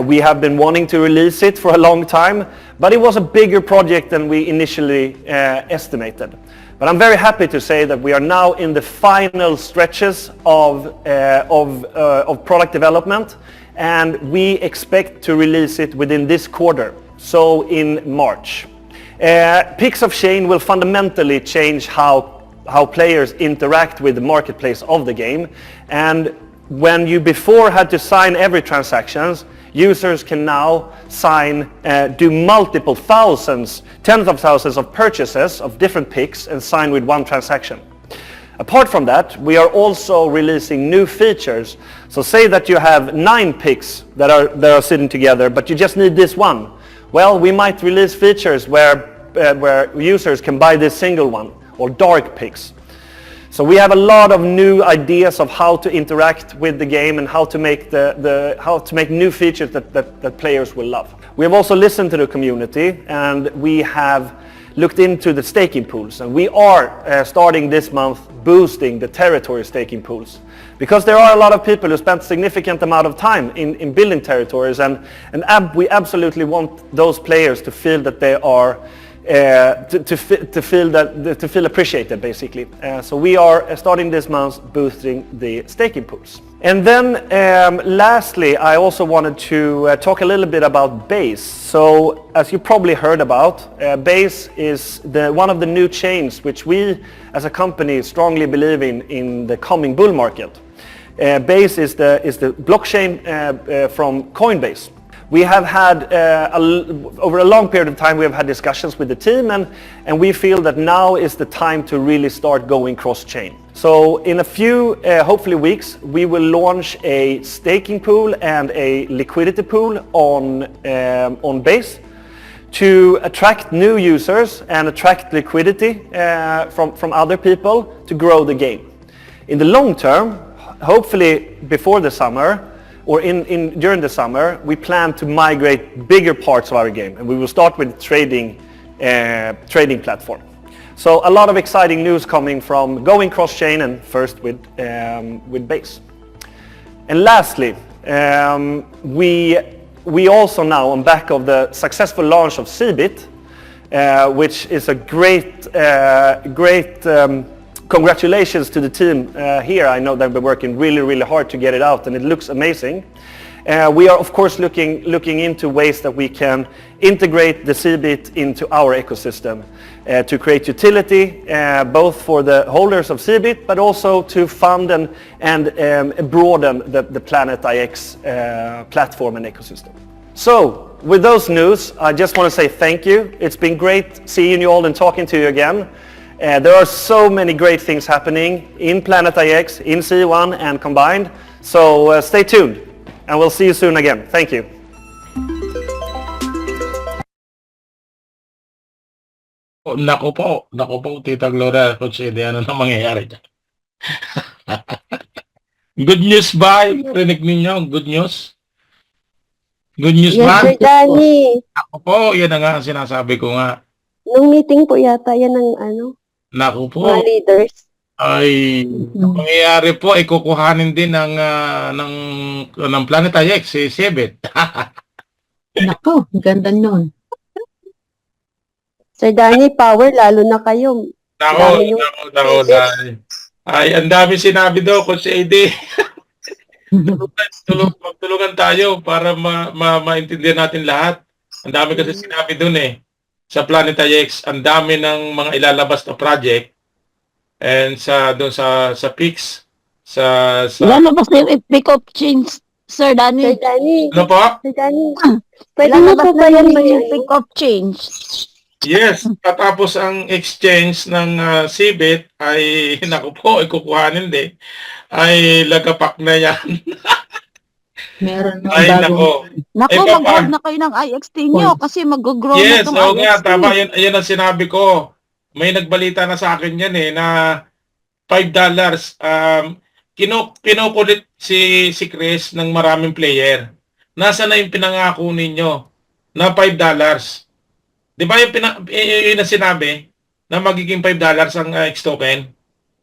We have been wanting to release it for a long time, but it was a bigger project than we initially estimated. But I'm very happy to say that we are now in the final stretches of product development, and we expect to release it within this quarter, so in March. Pix of Shane will fundamentally change how players interact with the marketplace of the game, and when you before had to sign every transactions, users can now do multiple thousands, tens of thousands of purchases of different Pix and sign with one transaction. Apart from that, we are also releasing new features. So say that you have 9 Pix that are sitting together, but you just need this one. Well, we might release features where users can buy this single one, or dark Pix. So we have a lot of new ideas of how to interact with the game and how to make how to make new features that players will love. We have also listened to the community, and we have looked into the staking pools, and we are starting this month boosting the territory staking pools, because there are a lot of people who spend significant amount of time in building territories, and we absolutely want those players to feel that they are to feel appreciated, basically. So we are starting this month boosting the staking pools. And then lastly, I also wanted to talk a little bit about Base. So as you probably heard about, Base is one of the new chains which we as a company strongly believe in the coming bull market. Base is the blockchain from Coinbase. We have had, over a long period of time, we have had discussions with the team, and we feel that now is the time to really start going cross-chain. So in a few, hopefully weeks, we will launch a staking pool and a liquidity pool on Base to attract new users and attract liquidity from other people to grow the game. In the long term, hopefully before the summer, or during the summer, we plan to migrate bigger parts of our game, and we will start with trading platform. So a lot of exciting news coming from going cross-chain, and first with Base. And lastly, we also now, on back of the successful launch of Cbit, which is a great congratulations to the team here. I know they've been working really hard to get it out, and it looks amazing. We are of course looking into ways that we can integrate the Cbit into our ecosystem to create utility both for the holders of Cbit, but also to fund and broaden the Planet IX platform and ecosystem. So with those news, I just want to say thank you. It's been great seeing you all and talking to you again. There are so many great things happening in Planet IX, in C1 and combined. So stay tuned, and we'll see you soon again. Thank you. Naku po, Tita Gloria, Coach Eddie, ano na mangyayari dyan? Good news ba? Rinig ninyo, good news? Good news Yes, ba? Sir Danny. Ako po, yan na nga ang sinasabi ko nga. Nung meeting po yata, yan ang Naku po, mga leaders. ay ang mangyayari po ay kukuhanin din ng Planet IX, si Cbit. Nako, ganda nun. Sir Danny, power, lalo na kayo. Nako. Ay, ang dami sinabi daw, Coach Eddie. Magtulungan tayo para maintindihan natin lahat. Ang dami kasi sinabi dun sa Planet IX, ang dami ng mga ilalabas na project, and doon sa Pix, Lalabas na yung Pick of Change, Sir Danny. Sir Danny, ano po? Sir Danny, pwede mo Lalabas po na ba yan yung Pick of Change. Yes, tatapos ang exchange ng Cbit ay naku po, kukuhanin din. Ay lagapak na yan. Meron na Ay nako. Naku, Eh, mag-hold na kayo ng IXT nyo kasi mag-grow Yes, na itong oo nga, IXT. tama. Yan ang sinabi ko. May nagbalita na sa akin yan na $5. kinukulit si Chris ng maraming player. Nasaan na yung pinangako ninyo na $5? Di ba yun na sinabi na magiging $5 ang X token?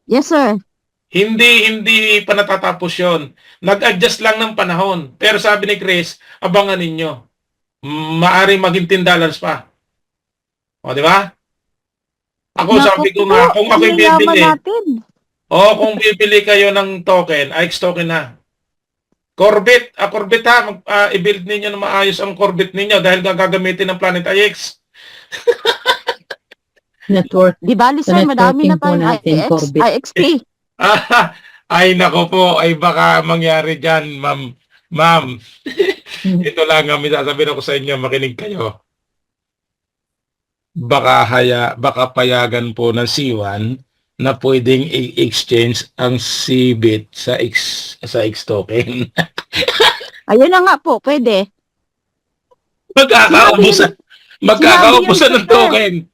Yes, sir. Hindi pa natatapos yun. Nag-adjust lang ng panahon. Pero sabi ni Chris, abangan ninyo. Maaring maging $10 pa. O, di ba? Ako Naku sabi ko po, nga, kung ako'y yayaman bibili, natin. kung bibili kayo ng token, X token na. Corvette ha, i-build ninyo na maayos ang Corvette ninyo dahil gagamitin ng Planet IX. Network. Di bali, sir, madami na networking po tayong natin, Corbett. IXP. Ay, nako po, ay baka mangyari dyan, ma'am. Ma'am, ito lang ang sasabihin ko sa inyo, makinig kayo. Baka payagan po ng C1 na pwedeng i-exchange ang CBIT sa X token. Ayun na nga po, pwede. Magkakaubusan ng sir. token.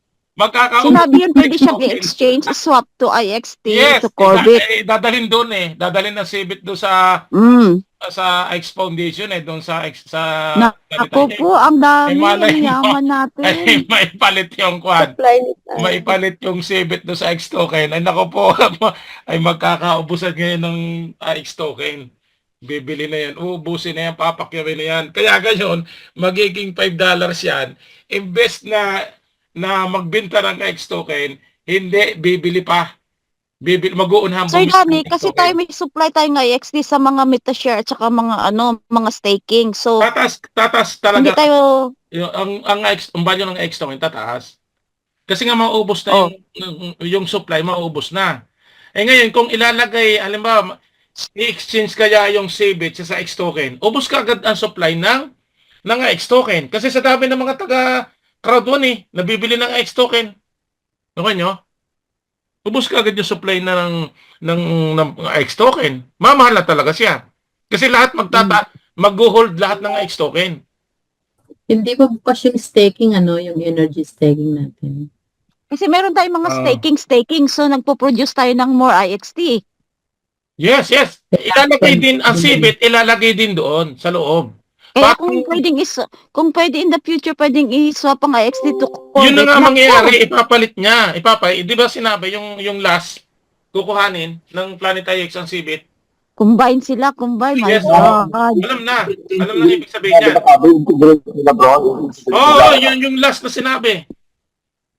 Sinabi yun, pwede siyang i-exchange, swap to IXT, Yes, to Corvette. dadalhin doon dadalhin ng CBIT doon sa X Foundation doon sa Ako po, ang dami, malay ang mo. yaman natin. Ay, maipalit yung kwan. Supply ni tayo. Maipalit yung CBIT doon sa X token. Ay nako po, ay magkakaubusan ngayon ng X token. Bibili na yan, uubusin na yan, papakyawin na yan. Kaya ganyan, magiging $5 yan. Imbes na magbenta ng X token, hindi, bibili pa. Mag-uunhang Sir bumili Danny, ng X kasi token. tayo may supply tayong IXT sa mga MetaShare at saka mga staking. So, Tatas hindi talaga. tayo, Ang value ng X token tataas. Kasi nga mauubos na yung supply, mauubos na. Ngayon, kung ilalagay, alam ba, i-exchange kaya yung CBIT sa X token, ubos ka agad ang supply ng X token. Kasi sa dami ng mga crowd 1 nabibili ng X token. Okay nyo? Ubos ka agad yung supply ng X token. Mamahal na talaga siya. Kasi lahat mag-hold lahat ng X token. Hindi ba bukas yung staking, yung energy staking natin? kasi meron tayong mga staking. So, nagpo-produce tayo ng more IXT. Yes. Ilalagay din ang CBIT, ilalagay din doon sa loob. Kaya kung pwede in the future, pwedeng i-swap ang IXT to Corvette. Yun na nga mangyayari, ipapalit niya. Di ba sinabi yung last, kukuhanin ng Planet IX ang CBIT? Combine sila. My Yes, God. Alam na ibig sabihin niya. Yung last na sinabi.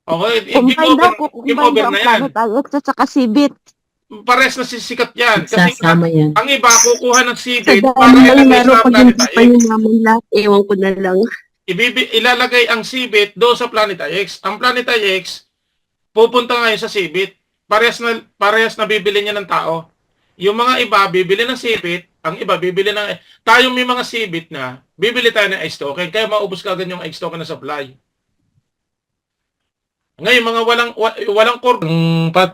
Okay, Combine daw, give combine over daw ang na yan. Planet IX at saka CBIT. Pares na sisikat yan. Kasi Sasama yan. ang iba, kukuha ng Sa CBIT dami para lang ilagay meron sa pag Planet hindi pa IX. naman lahat, ewan ko na lang. Ilalagay ang CBIT doon sa Planet IX. Ang Planet IX, pupunta ngayon sa CBIT. Parehas na bibili niya ng tao. Yung mga iba, bibili ng CBIT. Ang iba, bibili ng... Tayo may mga CBIT na, bibili tayo ng X token. Kaya maubos kagad yung X token na supply. Ngayon, mga walang core,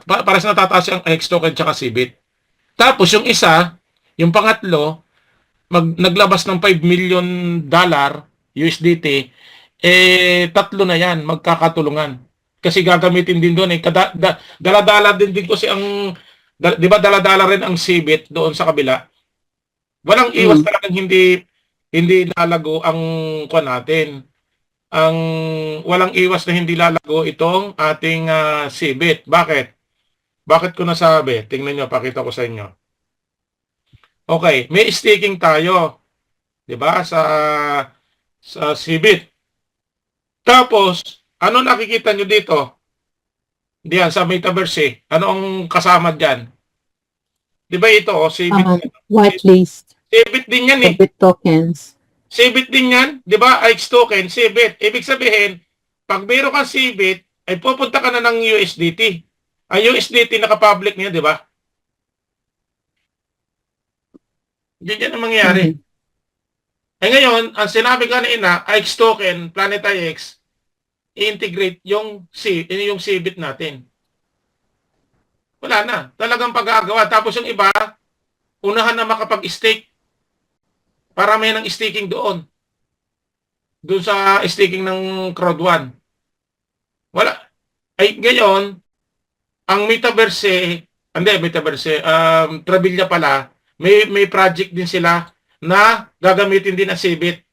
parehas na tataas ang X token tsaka CBIT. Tapos yung isa, yung pangatlo, naglabas ng $5 million USDT, tatlo na yan, magkakatulungan. Kasi gagamitin din doon, dala-dala din kasi di ba dala-dala rin ang CBIT doon sa kabila. Walang iwas talagang hindi lalago ang kuwan natin. Walang iwas na hindi lalago itong ating CBIT. Bakit ko nasabi? Tingnan nyo, pakita ko sa inyo. Okay, may staking tayo. 'Di ba? Sa CBIT. Tapos, ano nakikita nyo dito? Diyan, sa Metaverse. Ano ang kasama dyan? 'Di ba ito? CBIT. Whitelist. CBIT din yan eh. Corbett tokens. CBIT din yan. 'Di ba? X token, CBIT. Ibig sabihin, pag mayroon kang CBIT, ay pupunta ka na ng USDT. Ang USDT naka-public niya, 'di ba? Yan ang mangyayari. Ngayon, ang sinabi kanina, X token, Planet IX, i-integrate yung CBIT natin. Wala na. Talagang pag-aagawa. Tapos yung iba, unahan na makapag-stake para may ng staking doon. Doon sa staking ng crowd 1. Wala. Ay, ngayon, ang Metaverse, Hindi, Metaverse. Trabilla pala, may project din sila na gagamitin din ang Cebit.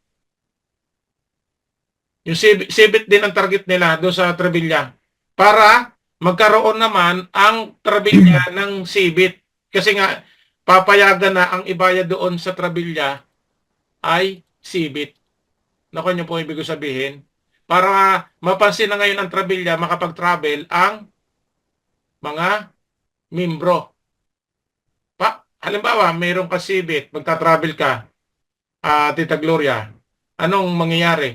Yung Cebit din ang target nila doon sa Trabilla. Para magkaroon naman ang Trabilla ng Cebit. Kasi nga, papayagan na ang ibayad doon sa Trabilla ay Cebit. Naku niyo po ibig ko sabihin. Para mapansin na ngayon ang Trabilla, makapag-travel ang mga membro. Halimbawa, mayroon ka Cebit, magta-travel ka, Tita Gloria, anong mangyayari?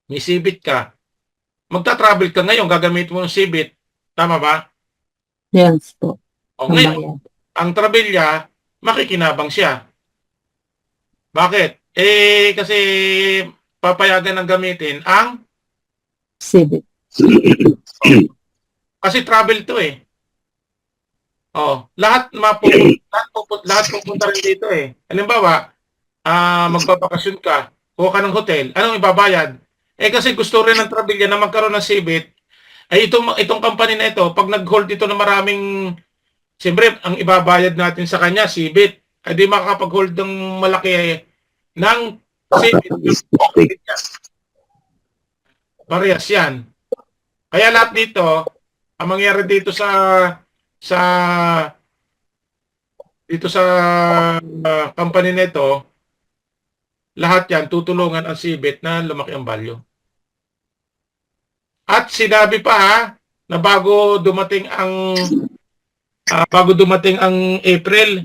May Cebit ka. Magta-travel ka ngayon, gagamit mo ng Cebit. Tama ba? Yes po. O Tama ngayon, yan. ang Trabilla, makikinabang siya. Bakit? Kasi papayagan ng gamitin ang Cebit. kasi travel to eh. Oh, lahat pupunta rin dito eh. Halimbawa, magbabakasyon ka, kuha ka ng hotel, anong ibabayad? Kasi gusto rin ng Trabilla na magkaroon ng Cebit. Itong company na ito, pag nag-hold ito ng maraming, siyempre, ang ibabayad natin sa kanya, Cebit, ay di makakapag-hold ng malaki ng Cebit. Parehas yan. Kaya lahat dito, ang mangyari dito sa company nito, lahat yan tutulungan ang Cebit na lumaki ang value. At sinabi pa na bago dumating ang April,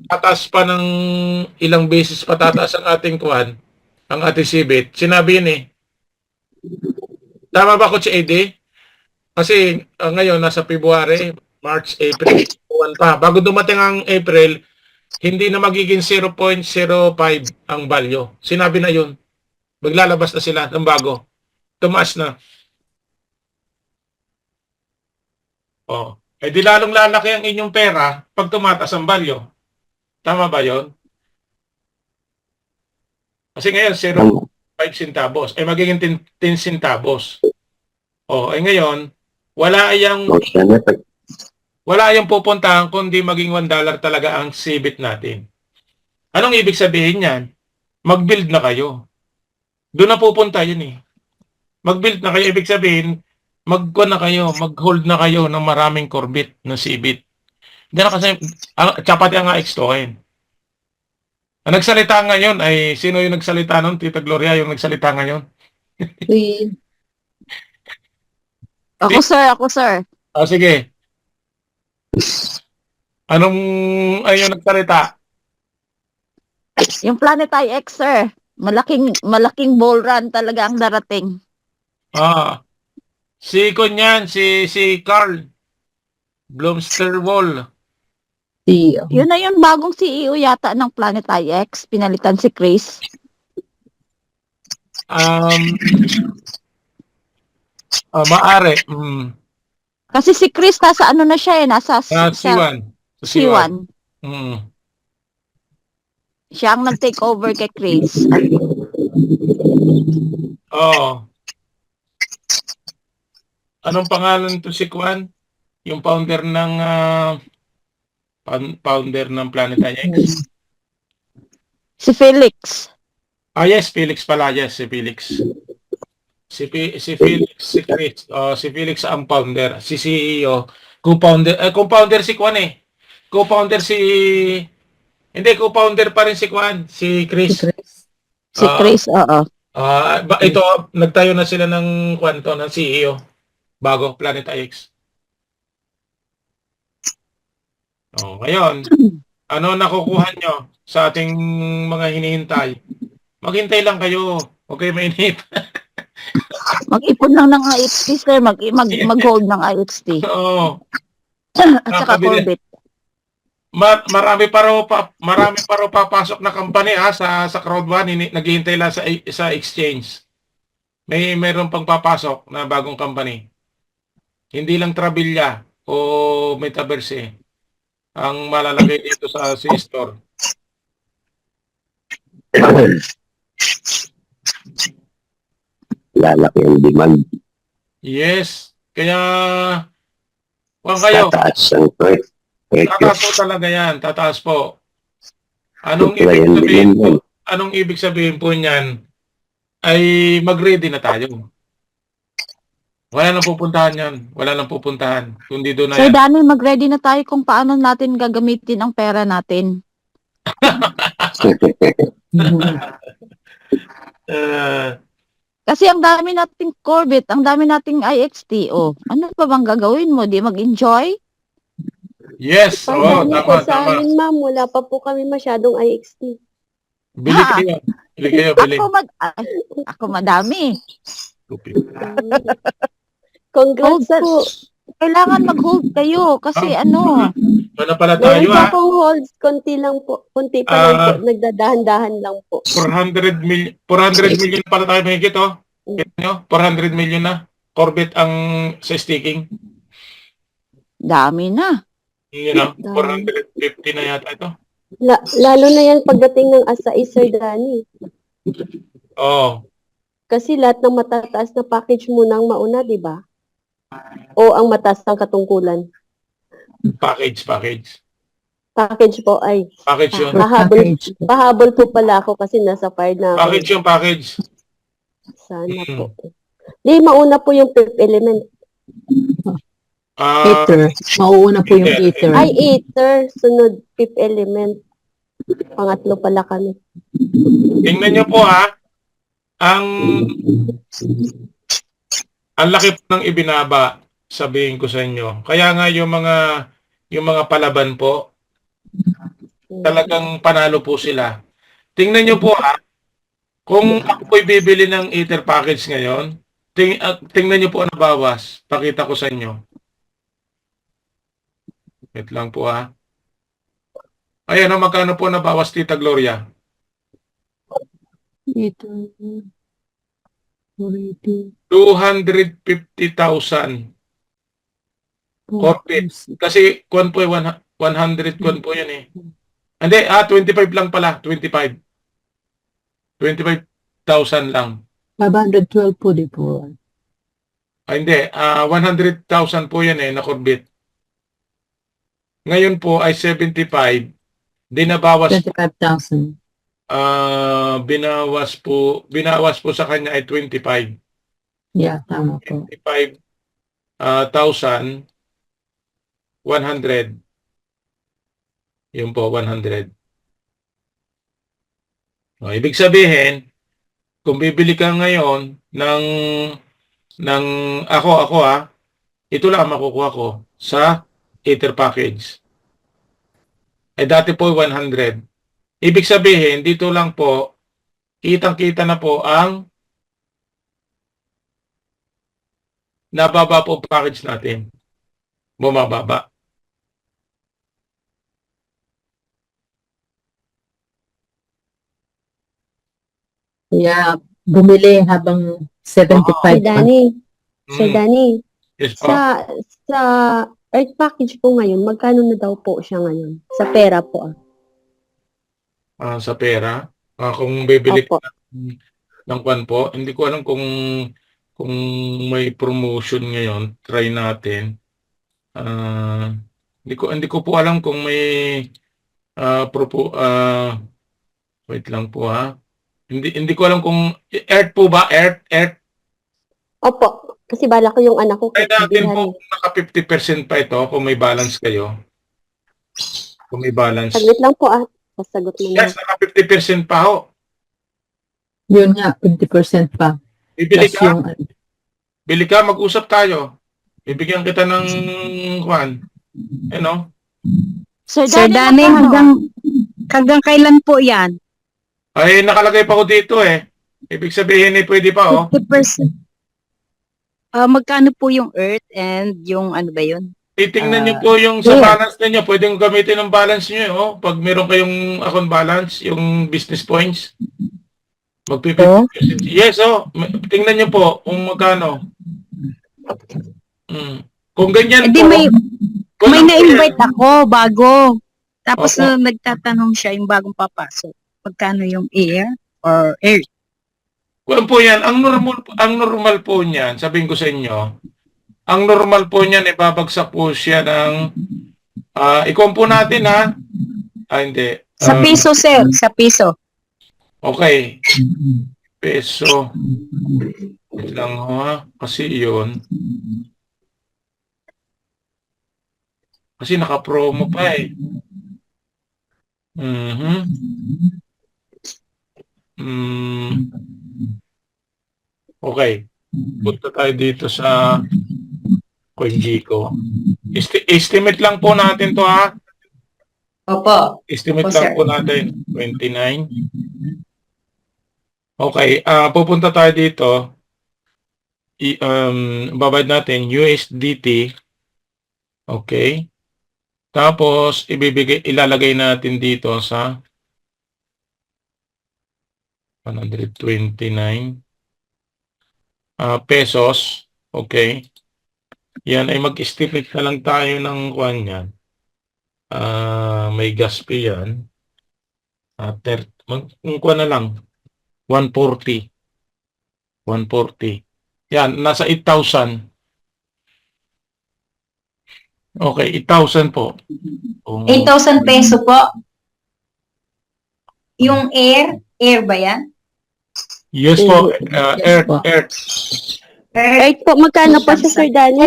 tataas pa ng ilang beses patataas ang ating kuwan, ang ating Cebit. Sinabi yun eh. Tama ba, Coach AD? Kasi ngayon, nasa February, March, April, buwan pa. Bago dumating ang April, hindi na magiging 0.05 ang value. Sinabi na yun. Maglalabas na sila ng bago. Tumaas na. Di lalong lalaki ang inyong pera pag tumataas ang value. Tama ba yun? Kasi ngayon, 0.5 centavos. Magiging 10 centavos. Ngayon, wala yung pupuntahan kundi maging $1 talaga ang Cebit natin. Anong ibig sabihin yan? Mag-build na kayo. Doon na pupunta yun eh. Mag-build na kayo, ibig sabihin, mag-hold na kayo ng maraming Corbit ng Cebit. Diyan na kasi, pati ang AX-token. Ang nagsalita ngayon ay, sino yung nagsalita nun? Tita Gloria, yung nagsalita ngayon? Ako sir. Sige. Anong yung nagsalita? Yung Planet IX sir. Malaking bull run talaga ang darating. Si Carl Blomsterwall. CEO. Yun na yung bagong CEO yata ng Planet IX. Pinalitan si Chris. Maari. Kasi si Chris nasa ano na siya eh. Nasa C1. C1. Mm. Siya ang nag-take over kay Chris. Anong pangalan to si Kwan? Yung founder ng Planet IX? Si Felix. Yes, Felix pala. Yes, si Felix. Si Felix, si Chris. Si Felix ang founder. Si CEO. Co-founder si Kwan eh. Co-founder pa rin si Kwan. Si Chris. Si Chris, oo. Ito, nagtayo na sila ng kwanto, ng CEO. Bago, Planet IX. Ngayon, ano nakukuha nyo sa ating mga hinihintay? Maghintay lang kayo. Okay, mainit. Mag-ipon lang ng IXT, sir. Mag-hold ng IXT. Oo. At saka Corbit. Marami pa raw papasok na company sa crowd 1, naghihintay lang sa exchange. Mayroon pang papasok na bagong company. Hindi lang Trabilla o Metaverse ang malalagay dito sa C-Store. Lalaki ang demand. Yes. Kaya Huwag kayo. Tataas ang price. Tataas po talaga yan. Tataas po. Anong Wala ibig yan sabihin din po? yan. Anong ibig sabihin po niyan? Ay mag-ready na tayo. Wala nang pupuntahan yan. Wala nang pupuntahan. Kundi doon na Sir yan. Danny, mag-ready na tayo kung paano natin gagamitin ang pera natin. Uh, Kasi ang dami nating Corvette, ang dami nating IXT. Oh, ano pa bang gagawin mo? Di mag-enjoy? yes. Oo, Pagdami po tama, sa tama. amin, ma'am, wala pa po kami masyadong IXT. Bili Ha? kayo. Bili kayo, bili. Ako madami. Congrats Hold, po. Kailangan mag-hold kayo kasi ano, Ano pala tayo Meron pa ha? pong holds, konti lang po. Konti pa lang po. Nagdadahan-dahan lang po. 400 million pala tayo mahigit oh. Kita nyo? 400 million na. Corvette ang sa staking. dami na. You know, 450 na yata ito. Lalo na yan pagdating ng Asai, Sir Danny. Oh, Kasi lahat ng matataas na package mo nang mauna, di ba? O ang mataas ng katungkulan. package. Package po ay Package yun. pahabol po pala ako kasi nasa fire na ako. Package yung package. Sana po. Di, mauna po yung fifth element. Ether. Mauuna po yung ether. Ay, ether. Sunod, fifth element. Pangatlo pala kami. Tingnan nyo po ha. Ang laki po ng ibinaba, sabihin ko sa inyo. Kaya nga yung mga palaban po, talagang panalo po sila. Tingnan nyo po ha. Kung ako po'y bibili ng Ether package ngayon, tingnan nyo po ang nabawas. Pakita ko sa inyo. Wait lang po ha. Ayan o, magkano po nabawas, Tita Gloria? Ether. 250,000. Corporate. Kasi kwan po 100 kwan po yan eh. Hindi, 25 lang pala. 25,000 lang. 512 po di po. Hindi, 100,000 po yan eh, na Corvette. Ngayon po ay 75. Dinabawas, 25,000. binawas po sa kanya ay 25. Yeah, tama po. 25,100. Yun po, 100. O, ibig sabihin, kung bibili ka ngayon ng ako ito lang makukuha ko sa Ether package. Eh dati po 100. Ibig sabihin, dito lang po, kitang-kita na po ang nababa po package natin. Bumababa. Yeah, bumili habang 75 Sir pa. Danny. Sir Mm. Danny. Yes po. Sa Earth package po ngayon, magkano na daw po siya ngayon? Sa pera po. Sa pera. Kung bibili Opo. ka ng kwan po, hindi ko alam kung may promotion ngayon, try natin. Hindi ko po alam kung may wait lang po ha. Hindi ko alam kung Earth po ba? Earth? Opo. Kasi bala ko yung anak ko. Try natin bilhan. po kung naka 50% pa ito, kung may balance kayo. Kung may balance. Saglit lang po Sasagot mo na. Yes, naka 50% pa ho. Yun nga, 50% pa. Bibili Plus ka, yung bili ka, mag-usap tayo. Bibigyan kita ng kwan. Ano? Sir Sir Danny, Danny, magkano? hanggang kailan po yan? Ay, nakalagay pa ko dito eh. Ibig sabihin eh, pwede pa oh. 50%. Magkano po yung Earth and yung ano ba yun? Titingnan nyo po yung sa balance ninyo. Pwedeng gamitin ang balance nyo eh. Oh. Pag meron kayong account balance, yung business points. Magpipit. Yes, oh. Tingnan nyo po kung magkano. Kung ganyan Hindi, po. may kulang po na-invite yan. ako bago. Tapos Opo. nagtatanong siya yung bagong papasok. Magkano yung air or Earth? Kulang po yan. Ang normal po niyan, sabihin ko sa inyo, Ang normal po niyan, ibabagsak po siya ng, ikompo natin ha. Hindi. Sa piso, sir. Sa piso. Okay. Peso. Wait lang ho ha. Kasi yun. Kasi naka-promo pa eh. Okay. Punta tayo dito sa CoinGecko. Estimate lang po natin to ha. Opo. Estimate Opo, lang sir. po natin. 29. Okay. Pupunta tayo dito. Babayad natin USDT. Okay. Tapos ilalagay natin dito sa 129 pesos. Okay. Yan ay mag-estimate na lang tayo ng kuan yan. May gas fee yan. Kuan na lang. 140. 140. Yan, nasa 8,000. Okay, 8,000 po. 8,000 peso po. Yung air ba yan? Yes po, Earth. Right po, magkano po siya, Sir Danny?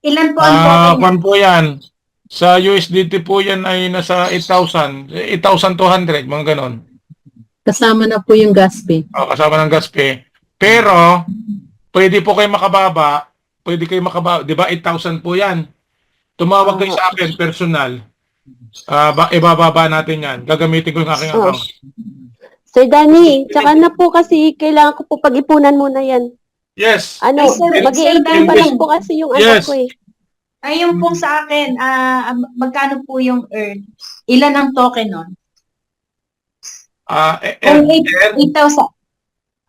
Ilan po ang token? Kwan po yan. Sa USDT po yan ay nasa 8,000. 8,200, mga ganon. Kasama na po yung gas fee. Kasama ng gas fee. Pero, pwede po kayo makababa. Pwede kayo makababa. Di ba, 8,000 po yan. Tumawag kayo sa akin, personal. Ibababa natin yan. Gagamitin ko yung aking account. Sir Danny, tsaka na po kasi kailangan ko po pag-ipunan muna yan. Yes. Ano, Sir, mag-i-18 pa lang po kasi yung anak Yes. ko eh. Ayun po sa akin, magkano po yung earn? Ilan ang token nun? Kung 8,000.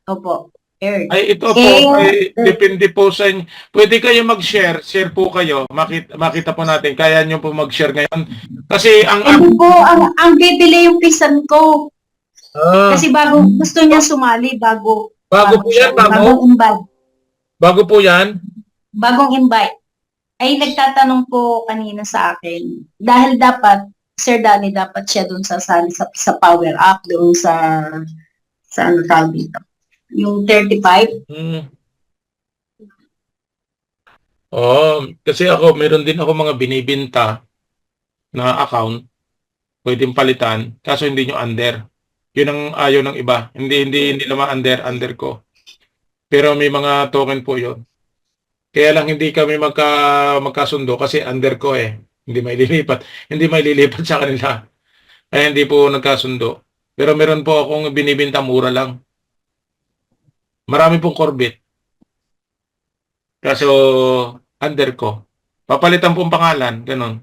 Opo, earn. Ay, ito po, ay, depende po sa inyo. Pwede kayo mag-share, share po kayo. Makita po natin, kaya nyo po mag-share ngayon. Kasi ang... Ano po, ang bibili yung pisan ko. Kasi gusto niya sumali, Bago po yan, bagong invite. Bago po yan? Bagong invite. Ay, nagtatanong po kanina sa akin, dahil dapat, Sir Danny, dapat siya doon sa power up, doon sa ano tawag dito. Yung 35. Kasi meron din ako mga binibenta na account, pwedeng palitan, kaso hindi nyo under. Yun ang ayaw ng iba. Hindi naman under ko. Pero may mga token po yun. Kaya lang hindi kami magkasundo kasi under ko eh. Hindi maililipat sa kanila. Kaya hindi po nagkasundo. Pero meron po akong binibenta mura lang. Marami pong Corvette. Kaso under ko. Papalitan po ang pangalan. Ganon.